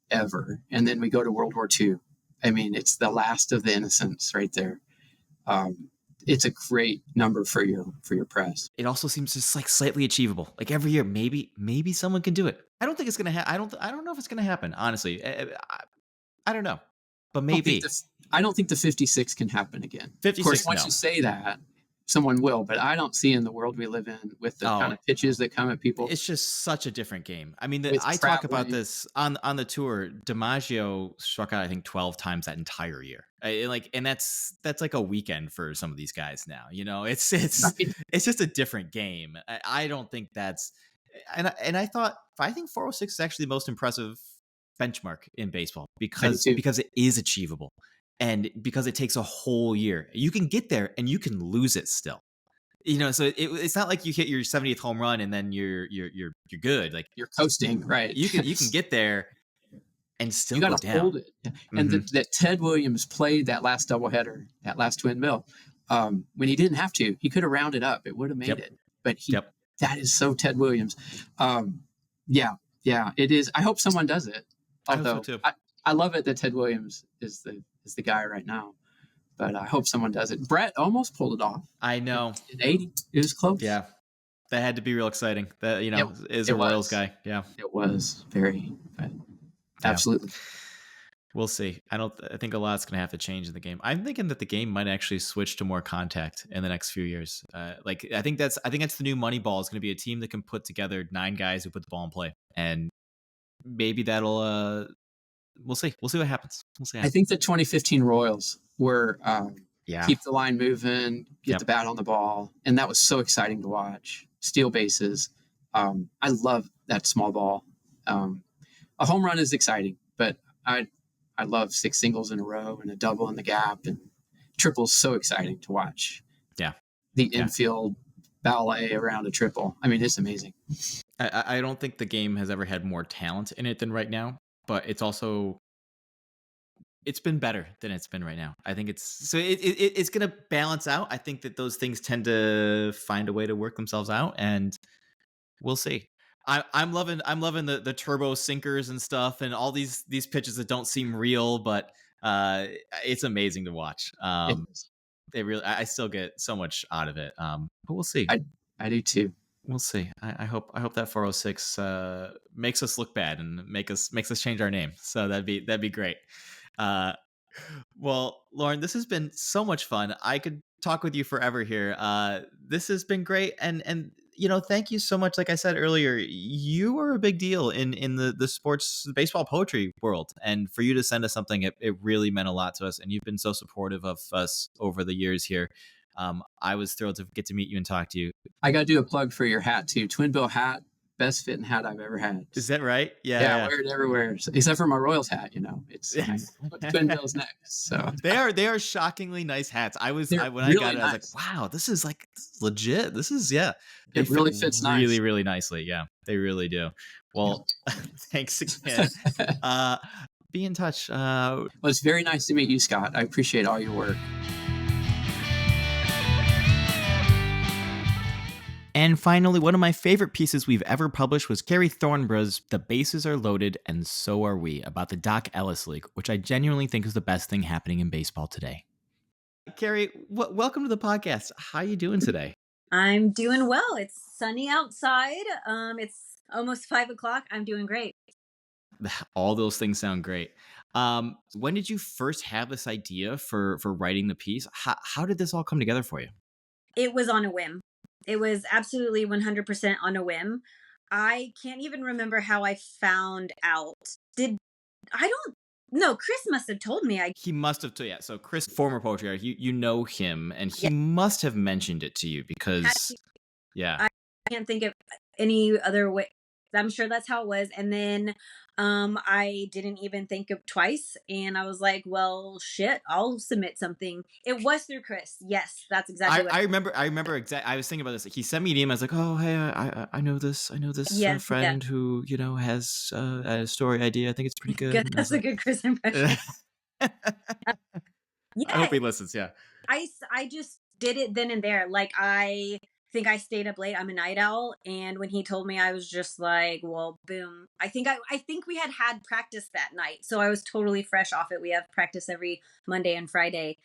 ever. And then we go to World War II. I mean, it's the last of the innocents right there. It's a great number for your press. it also seems just like slightly achievable. Like every year, maybe someone can do it. I don't think it's gonna happen. I don't know if it's gonna happen. Honestly, I don't know, but maybe. I don't think the 56 can happen again. 56, of course, once no. you say that, someone will, but I don't see in the world we live in with the kind of pitches that come at people. It's just such a different game. I mean, With I talk about traveling. this on the tour. DiMaggio struck out, I think, 12 times that entire year. And that's like a weekend for some of these guys now. You know, it's just a different game. I don't think that's, and I think 406 is actually the most impressive benchmark in baseball because it is achievable. And because it takes a whole year, you can get there and you can lose it still. You know, so it's not like you hit your 70th home run and then you're good. Like you're coasting, right? You can get there and still you go gotta down. hold it. And that Ted Williams played that last doubleheader, that last twin mill, when he didn't have to. He could have rounded up; it would have made it. But that is so Ted Williams. Yeah, it is. I hope someone does it. Although I hope so too. I love it that Ted Williams is the guy right now. But I hope someone does it. Brett almost pulled it off. I know. In 80, it was close. Yeah, that had to be real exciting. That is a Royals guy. Yeah, it was very, absolutely. We'll see. I think a lot's going to have to change in the game. I'm thinking that the game might actually switch to more contact in the next few years. I think that's the new Moneyball. Is going to be a team that can put together 9 guys who put the ball in play, and maybe that'll. We'll see. We'll see what happens. I think the 2015 Royals were keep the line moving, get the bat on the ball, and that was so exciting to watch. Steal bases. I love that small ball. A home run is exciting, but I love 6 singles in a row and a double in the gap, and triple's so exciting to watch. Yeah, the infield ballet around a triple. I mean, it's amazing. I don't think the game has ever had more talent in it than right now. But it's been better than it's been right now. I think it's going to balance out. I think that those things tend to find a way to work themselves out, and we'll see. I'm loving the turbo sinkers and stuff, and all these pitches that don't seem real, but it's amazing to watch. I still get so much out of it. But we'll see. I do too. We'll see. I hope that 406 makes us look bad and makes us change our name. So that'd be great. Well, Loren, this has been so much fun. I could talk with you forever here. This has been great, and thank you so much. Like I said earlier, you are a big deal in the sports baseball poetry world, and for you to send us something, it really meant a lot to us. And you've been so supportive of us over the years here. I was thrilled to get to meet you and talk to you. I got to do a plug for your hat too. Twin bill hat, best fitting hat I've ever had. Is that right? Yeah. I wear it everywhere, except for my Royals hat. It's twin bills next. So they are shockingly nice hats. I got it, I was like, wow, this is legit. This is It really fits nice. Really, really nicely. Yeah, they really do. Well, thanks again. Be in touch. Well, it's very nice to meet you, Scott. I appreciate all your work. And finally, one of my favorite pieces we've ever published was Carrie Thornbrugh's The Bases Are Loaded and So Are We, about the Doc Ellis League, which I genuinely think is the best thing happening in baseball today. Carrie, welcome to the podcast. How are you doing today? I'm doing well. It's sunny outside. It's almost 5 o'clock. I'm doing great. All those things sound great. When did you first have this idea for writing the piece? How did this all come together for you? It was on a whim. It was absolutely 100% on a whim. I can't even remember how I found out. Chris must have told me. He must have told you. Yeah. So Chris, former poetry artist, you know him, and he must have mentioned it to you because, I can't think of any other way. I'm sure that's how it was. And then I didn't even think of twice. And I was like, well, shit, I'll submit something. It was through Chris. Yes, that's exactly what. I remember exactly. I was thinking about this. He sent me an email. I was like, "Oh, hey, I know this Yeah, friend who has a story idea. I think it's pretty good." good. And I That's was a like, good Chris impression. I hope Yeah, he listens. Yeah. I just did it then and there. Like, I think I stayed up late. I'm a night owl, and when he told me, I was just like, well, boom. I think we had practice that night, so I was totally fresh off it. We have practice every Monday and Friday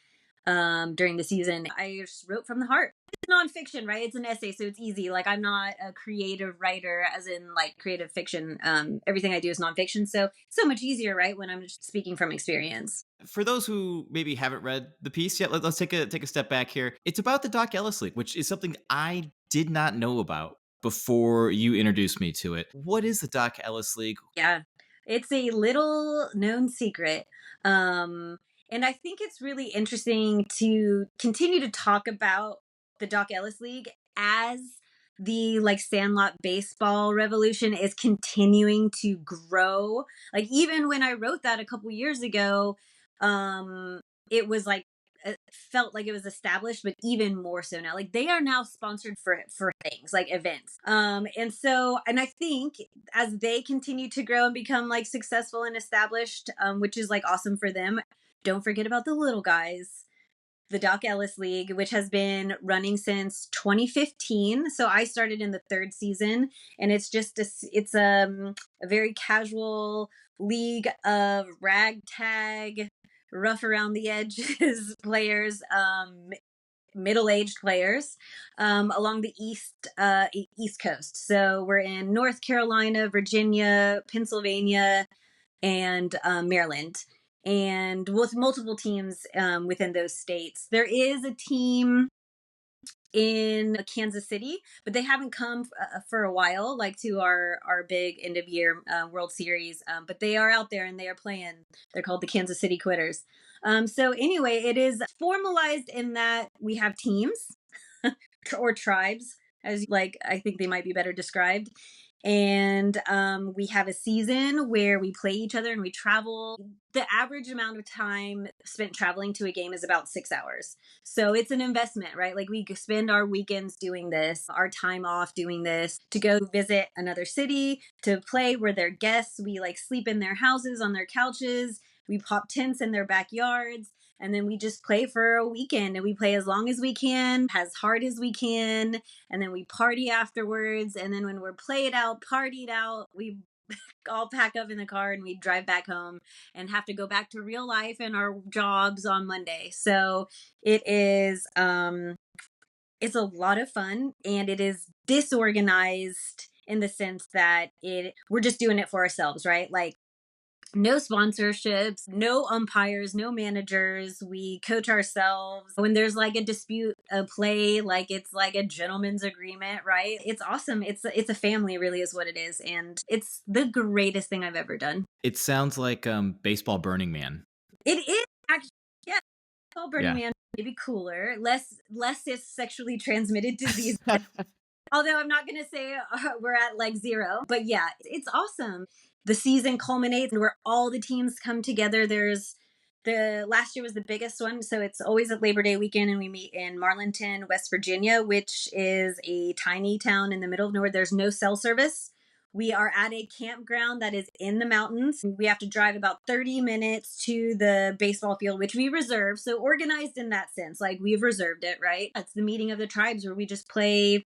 during the season. I just wrote from the heart. It's nonfiction, right? It's an essay, so it's easy. Like, I'm not a creative writer, as in like creative fiction. Everything I do is nonfiction, so much easier, right? When I'm just speaking from experience. For those who maybe haven't read the piece yet, let's take a step back here. It's about the Doc Ellis League, which is something I did not know about before you introduced me to it. What is the Doc Ellis League? Yeah, it's a little known secret. And I think it's really interesting to continue to talk about the Doc Ellis League as the like Sandlot baseball revolution is continuing to grow. Like, even when I wrote that a couple years ago, it was like it felt like it was established, but even more so now. Like, they are now sponsored for things like events. And I think as they continue to grow and become like successful and established, which is like awesome for them. Don't forget about the little guys, the Doc Ellis League, which has been running since 2015. So I started in the third season, and it's just it's a very casual league of ragtag, rough around the edges players, middle-aged players, along the East Coast. So we're in North Carolina, Virginia, Pennsylvania, and Maryland, and with multiple teams within those states. There is a team in Kansas City, but they haven't come for a while, like to our big end of year World Series. But they are out there and they are playing. They're called the Kansas City Quitters. So anyway, it is formalized in that we have teams or tribes, as like I think they might be better described. And we have a season where we play each other and we travel. The average amount of time spent traveling to a game is about 6 hours. So it's an investment, right? Like, we spend our weekends doing this, our time off doing this, to go visit another city, to play where they're guests. We like sleep in their houses, on their couches. We pop tents in their backyards. And then we just play for a weekend, and we play as long as we can, as hard as we can. And then we party afterwards. And then when we're played out, partied out, we all pack up in the car and we drive back home and have to go back to real life and our jobs on Monday. So it is, it's a lot of fun, and it is disorganized in the sense that we're just doing it for ourselves, right? Like, no sponsorships, no umpires, no managers. We coach ourselves. When there's like a dispute, a play, like it's like a gentleman's agreement, right? It's awesome. It's a family, really, is what it is, and it's the greatest thing I've ever done. It sounds like baseball Burning Man. It is actually, yeah. Baseball Burning Yeah. Man, maybe cooler, less is sexually transmitted disease. Although I'm not going to say we're at like 0, but yeah, it's awesome. The season culminates where all the teams come together. The last year was the biggest one. So it's always at Labor Day weekend, and we meet in Marlinton, West Virginia, which is a tiny town in the middle of nowhere. There's no cell service. We are at a campground that is in the mountains. We have to drive about 30 minutes to the baseball field, which we reserve. So organized in that sense, like we've reserved it, right? It's the meeting of the tribes where we just play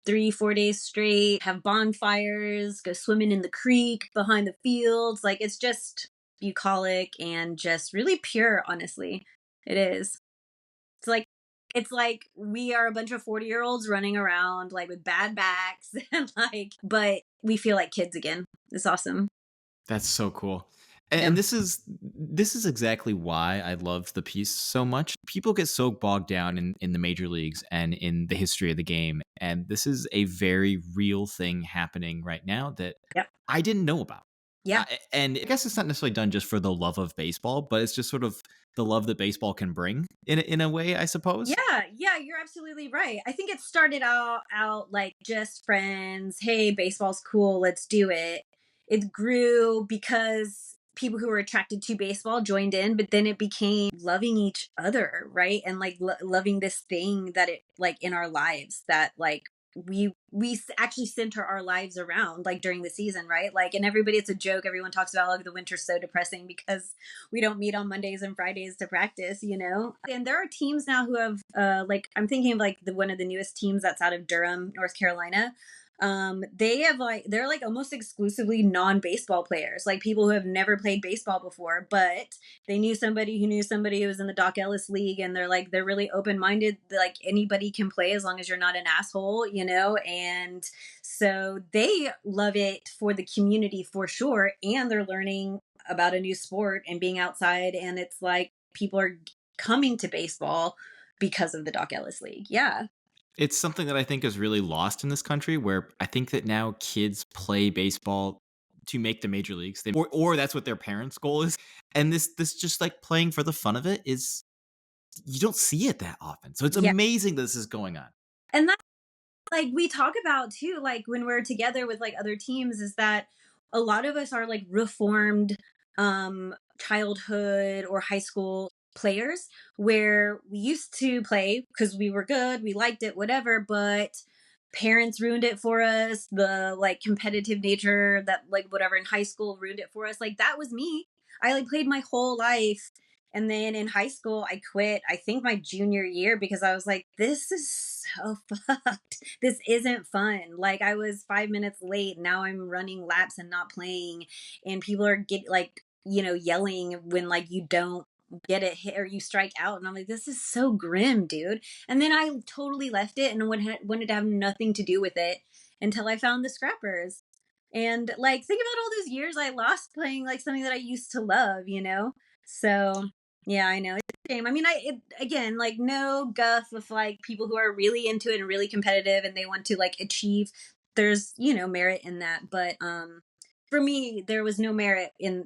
3-4 days straight, have bonfires, go swimming in the creek behind the fields. Like, it's just bucolic and just really pure, honestly. It is. It's like we are a bunch of 40-year-olds running around like with bad backs and like, but we feel like kids again. It's awesome. That's so cool. And this is exactly why I loved the piece so much. People get so bogged down in the major leagues and in the history of the game. And this is a very real thing happening right now that I didn't know about. Yeah. And I guess it's not necessarily done just for the love of baseball, but it's just sort of the love that baseball can bring in a way, I suppose. Yeah, you're absolutely right. I think it started out like just friends. Hey, baseball's cool, let's do it. It grew because people who were attracted to baseball joined in, but then it became loving each other, right? And like loving this thing that it like in our lives that like actually center our lives around like during the season, right? Like, and everybody, it's a joke, everyone talks about like the winter's so depressing because we don't meet on Mondays and Fridays to practice, you know? And there are teams now who have like I'm thinking of like one of the newest teams that's out of Durham, North Carolina. They have like they're like almost exclusively non-baseball players, like people who have never played baseball before, but they knew somebody who knew somebody who was in the Doc Ellis League, and they're really open-minded, like anybody can play as long as you're not an asshole, you know? And so they love it for the community for sure, and they're learning about a new sport and being outside, and it's like people are coming to baseball because of the Doc Ellis League. Yeah. It's something that I think is really lost in this country, where I think that now kids play baseball to make the major leagues, or that's what their parents' goal is. And this just like playing for the fun of it is, you don't see it that often. So it's Yeah. amazing this is going on. And that's like we talk about too, like when we're together with like other teams, is that a lot of us are like reformed childhood or high school players, where we used to play because we were good, we liked it, whatever, but parents ruined it for us. The like competitive nature that like whatever in high school ruined it for us. Like that was me. I like played my whole life, and then in high school, I quit, I think my junior year, because I was like, this is so fucked. This isn't fun. Like, I was 5 minutes late. Now I'm running laps and not playing. And people are like, you know, yelling when like you don't get a hit or you strike out. And I'm like, this is so grim, dude. And then I totally left it and wanted to have nothing to do with it until I found the Scrappers. And like, think about all those years I lost playing like something that I used to love, you know? So yeah, I know. It's a shame. I mean, again, like no guff with like people who are really into it and really competitive and they want to like achieve. There's, you know, merit in that. But for me, there was no merit in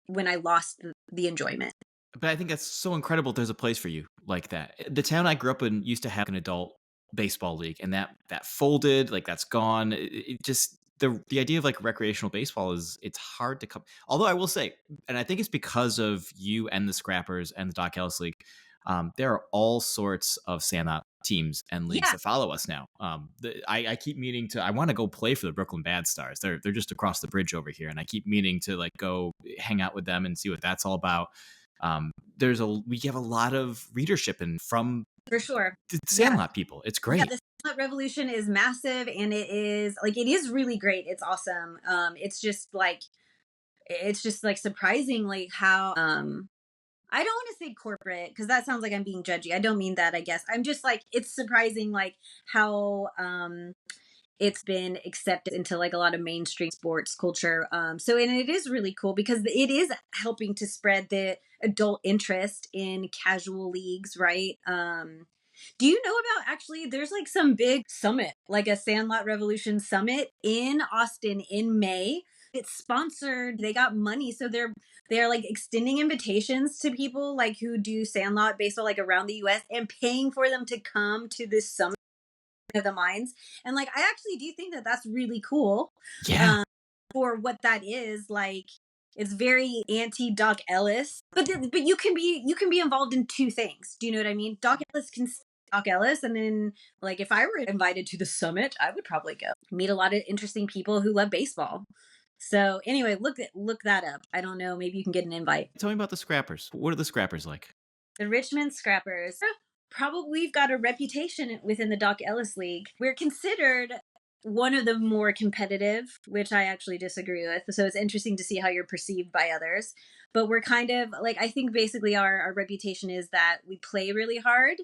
when I lost the enjoyment. But I think that's so incredible. There's a place for you like that. The town I grew up in used to have an adult baseball league, and that folded. Like that's gone. It just the idea of like recreational baseball it's hard to come. Although I will say, and I think it's because of you and the Scrappers and the Doc Ellis League. There are all sorts of Sandlot teams and leagues Yeah, that follow us now. I keep meaning to. I want to go play for the Brooklyn Bad Stars. They're just across the bridge over here, and I keep meaning to like go hang out with them and see what that's all about. We have a lot of readership from for sure. the Yeah. Sandlot people. It's Yeah, great. the Sandlot Revolution is massive, and it is really great. It's awesome. It's just like surprising like how I don't want to say corporate because that sounds like I'm being judgy. I don't mean that, I guess. I'm just like it's surprising like how it's been accepted into like a lot of mainstream sports culture. So and it is really cool because it is helping to spread the adult interest in casual leagues, right? Do you know about actually there's like some big summit, like a Sandlot Revolution summit in Austin in May. It's sponsored. They got money, so they're like extending invitations to people like who do Sandlot baseball like around the US and paying for them to come to this summit of the minds. And like I actually do think that that's really cool. Yeah. For what that is, like it's very anti Doc Ellis, but you can be involved in two things. Do you know what I mean? Doc Ellis can Doc Ellis, and then like if I were invited to the summit, I would probably go meet a lot of interesting people who love baseball. So anyway, look that up. I don't know, maybe you can get an invite. Tell me about the Scrappers. What are the Scrappers like? The Richmond Scrappers. Probably we've got a reputation within the Doc Ellis League. We're considered one of the more competitive, which I actually disagree with. So it's interesting to see how you're perceived by others. But we're kind of like, I think basically our reputation is that we play really hard,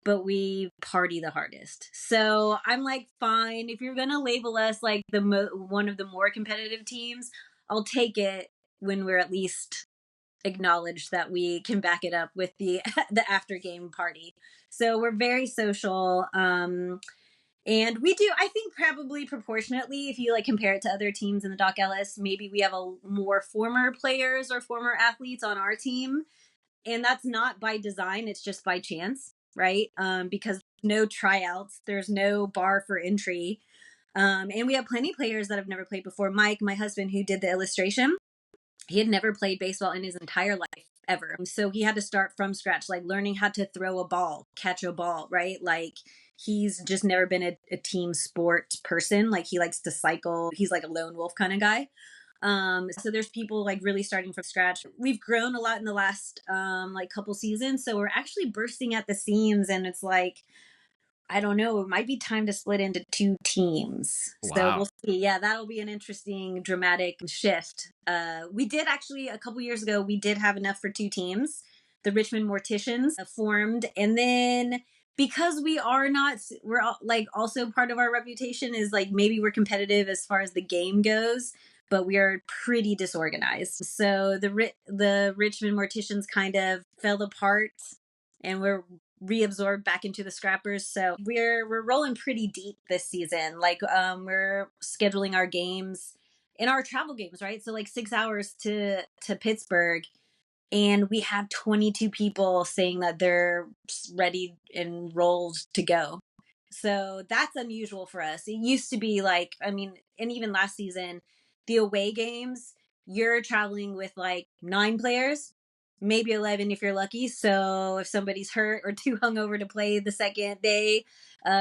but we party the hardest. So I'm like, fine, if you're going to label us like one of the more competitive teams, I'll take it when we're at least acknowledge that we can back it up with the after game party. So we're very social. And we do, I think probably proportionately, if you like compare it to other teams in the Doc Ellis, maybe we have a more former players or former athletes on our team. And that's not by design, it's just by chance, right? Because no tryouts, there's no bar for entry. And we have plenty of players that have never played before. Mike, my husband, who did the illustration, he had never played baseball in his entire life ever. So he had to start from scratch, like learning how to throw a ball, catch a ball, right? Like he's just never been a team sport person. Like he likes to cycle. He's like a lone wolf kind of guy. So there's people like really starting from scratch. We've grown a lot in the last like couple seasons. So we're actually bursting at the seams, and it's like, I don't know, it might be time to split into 2 teams. So Wow. we'll see. Yeah, that'll be an interesting, dramatic shift. We did actually, a couple years ago, we did have enough for 2 teams. The Richmond Morticians formed. And then because we're like also part of our reputation is like maybe we're competitive as far as the game goes, but we are pretty disorganized. So the Richmond Morticians kind of fell apart, and we're reabsorbed back into the Scrappers. So we're rolling pretty deep this season. Like we're scheduling our games in our travel games, right? So like 6 hours to Pittsburgh, and we have 22 people saying that they're ready and rolled to go. So that's unusual for us. It used to be like, I mean, and even last season, the away games, you're traveling with like 9 players, maybe 11 if you're lucky. So if somebody's hurt or too hungover to play the second day,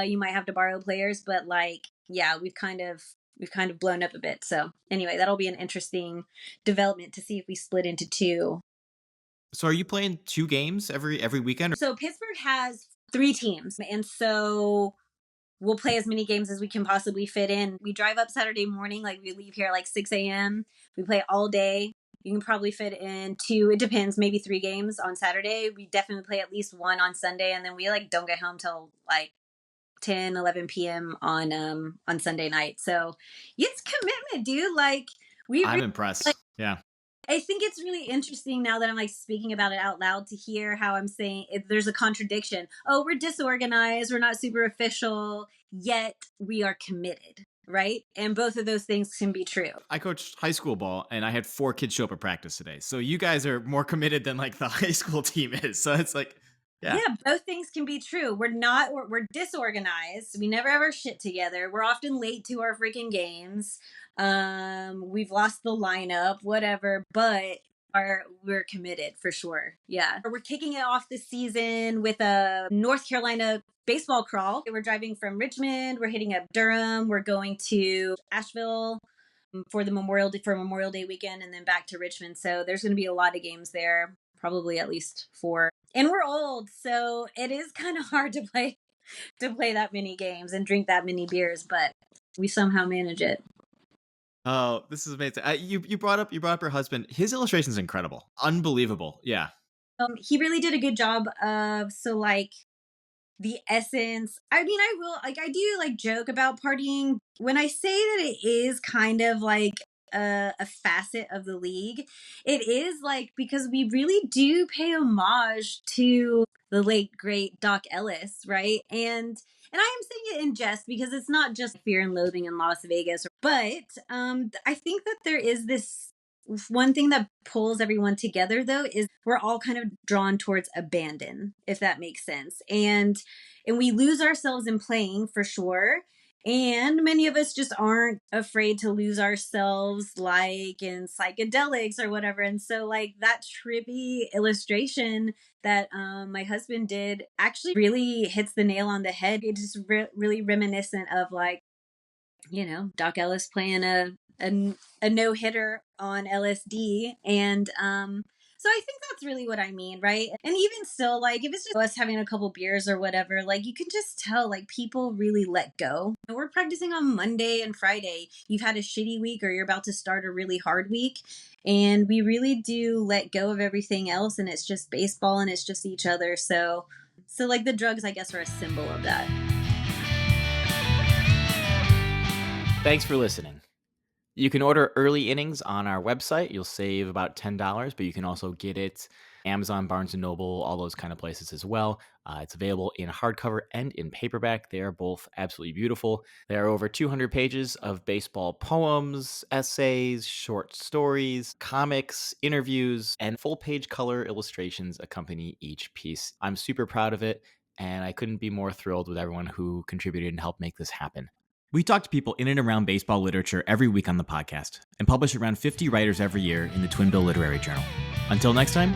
you might have to borrow players. But like, yeah, we've kind of blown up a bit. So anyway, that'll be an interesting development to see if we split into 2. So are you playing 2 games every weekend? So Pittsburgh has 3 teams, and so we'll play as many games as we can possibly fit in. We drive up Saturday morning, like we leave here at like 6 a.m. We play all day. You can probably fit in 2, it depends, maybe 3 games on Saturday. We definitely play at least 1 on Sunday, and then we like don't get home till like 10, 11 p.m. on Sunday night. So it's commitment, dude. Like I'm impressed. like, yeah. I think it's really interesting now that I'm like speaking about it out loud to hear how I'm saying there's a contradiction. Oh, we're disorganized. We're not super official, yet we are committed, right? And both of those things can be true. I coached high school ball, and I had 4 kids show up at practice today. So you guys are more committed than like the high school team is. So it's like, yeah, both things can be true. We're disorganized. We never ever shit together. We're often late to our freaking games. We've lost the lineup, whatever, but we're committed for sure. Yeah. We're kicking it off this season with a North Carolina baseball crawl. We're driving from Richmond. We're hitting up Durham. We're going to Asheville for Memorial Day weekend, and then back to Richmond. So there's going to be a lot of games there, probably at least 4. And we're old, so it is kind of hard to play that many games and drink that many beers, but we somehow manage it. Oh, this is amazing. You brought up your husband. His illustration is incredible, unbelievable. Yeah. He really did a good job of like the essence. I mean, I do like joke about partying when I say that it is kind of like a facet of the league. It is like, because we really do pay homage to the late great Doc Ellis, right? And I am saying it in jest because it's not just Fear and Loathing in Las Vegas, but I think that there is this one thing that pulls everyone together, though, is we're all kind of drawn towards abandon, if that makes sense. And we lose ourselves in playing for sure. And many of us just aren't afraid to lose ourselves, like in psychedelics or whatever. And so like that trippy illustration that my husband did actually really hits the nail on the head. It's just really reminiscent of like, you know, Doc Ellis playing a no-hitter on LSD. And so I think that's really what I mean, right? And even still, like if it's just us having a couple beers or whatever, like you can just tell like people really let go. We're practicing on Monday and Friday. You've had a shitty week or you're about to start a really hard week, and we really do let go of everything else, and it's just baseball and it's just each other. So like the drugs, I guess, are a symbol of that. Thanks for listening. You can order Early Innings on our website. You'll save about $10, but you can also get it Amazon, Barnes & Noble, all those kind of places as well. It's available in hardcover and in paperback. They are both absolutely beautiful. There are over 200 pages of baseball poems, essays, short stories, comics, interviews, and full-page color illustrations accompany each piece. I'm super proud of it, and I couldn't be more thrilled with everyone who contributed and helped make this happen. We talk to people in and around baseball literature every week on the podcast and publish around 50 writers every year in the Twin Bill Literary Journal. Until next time,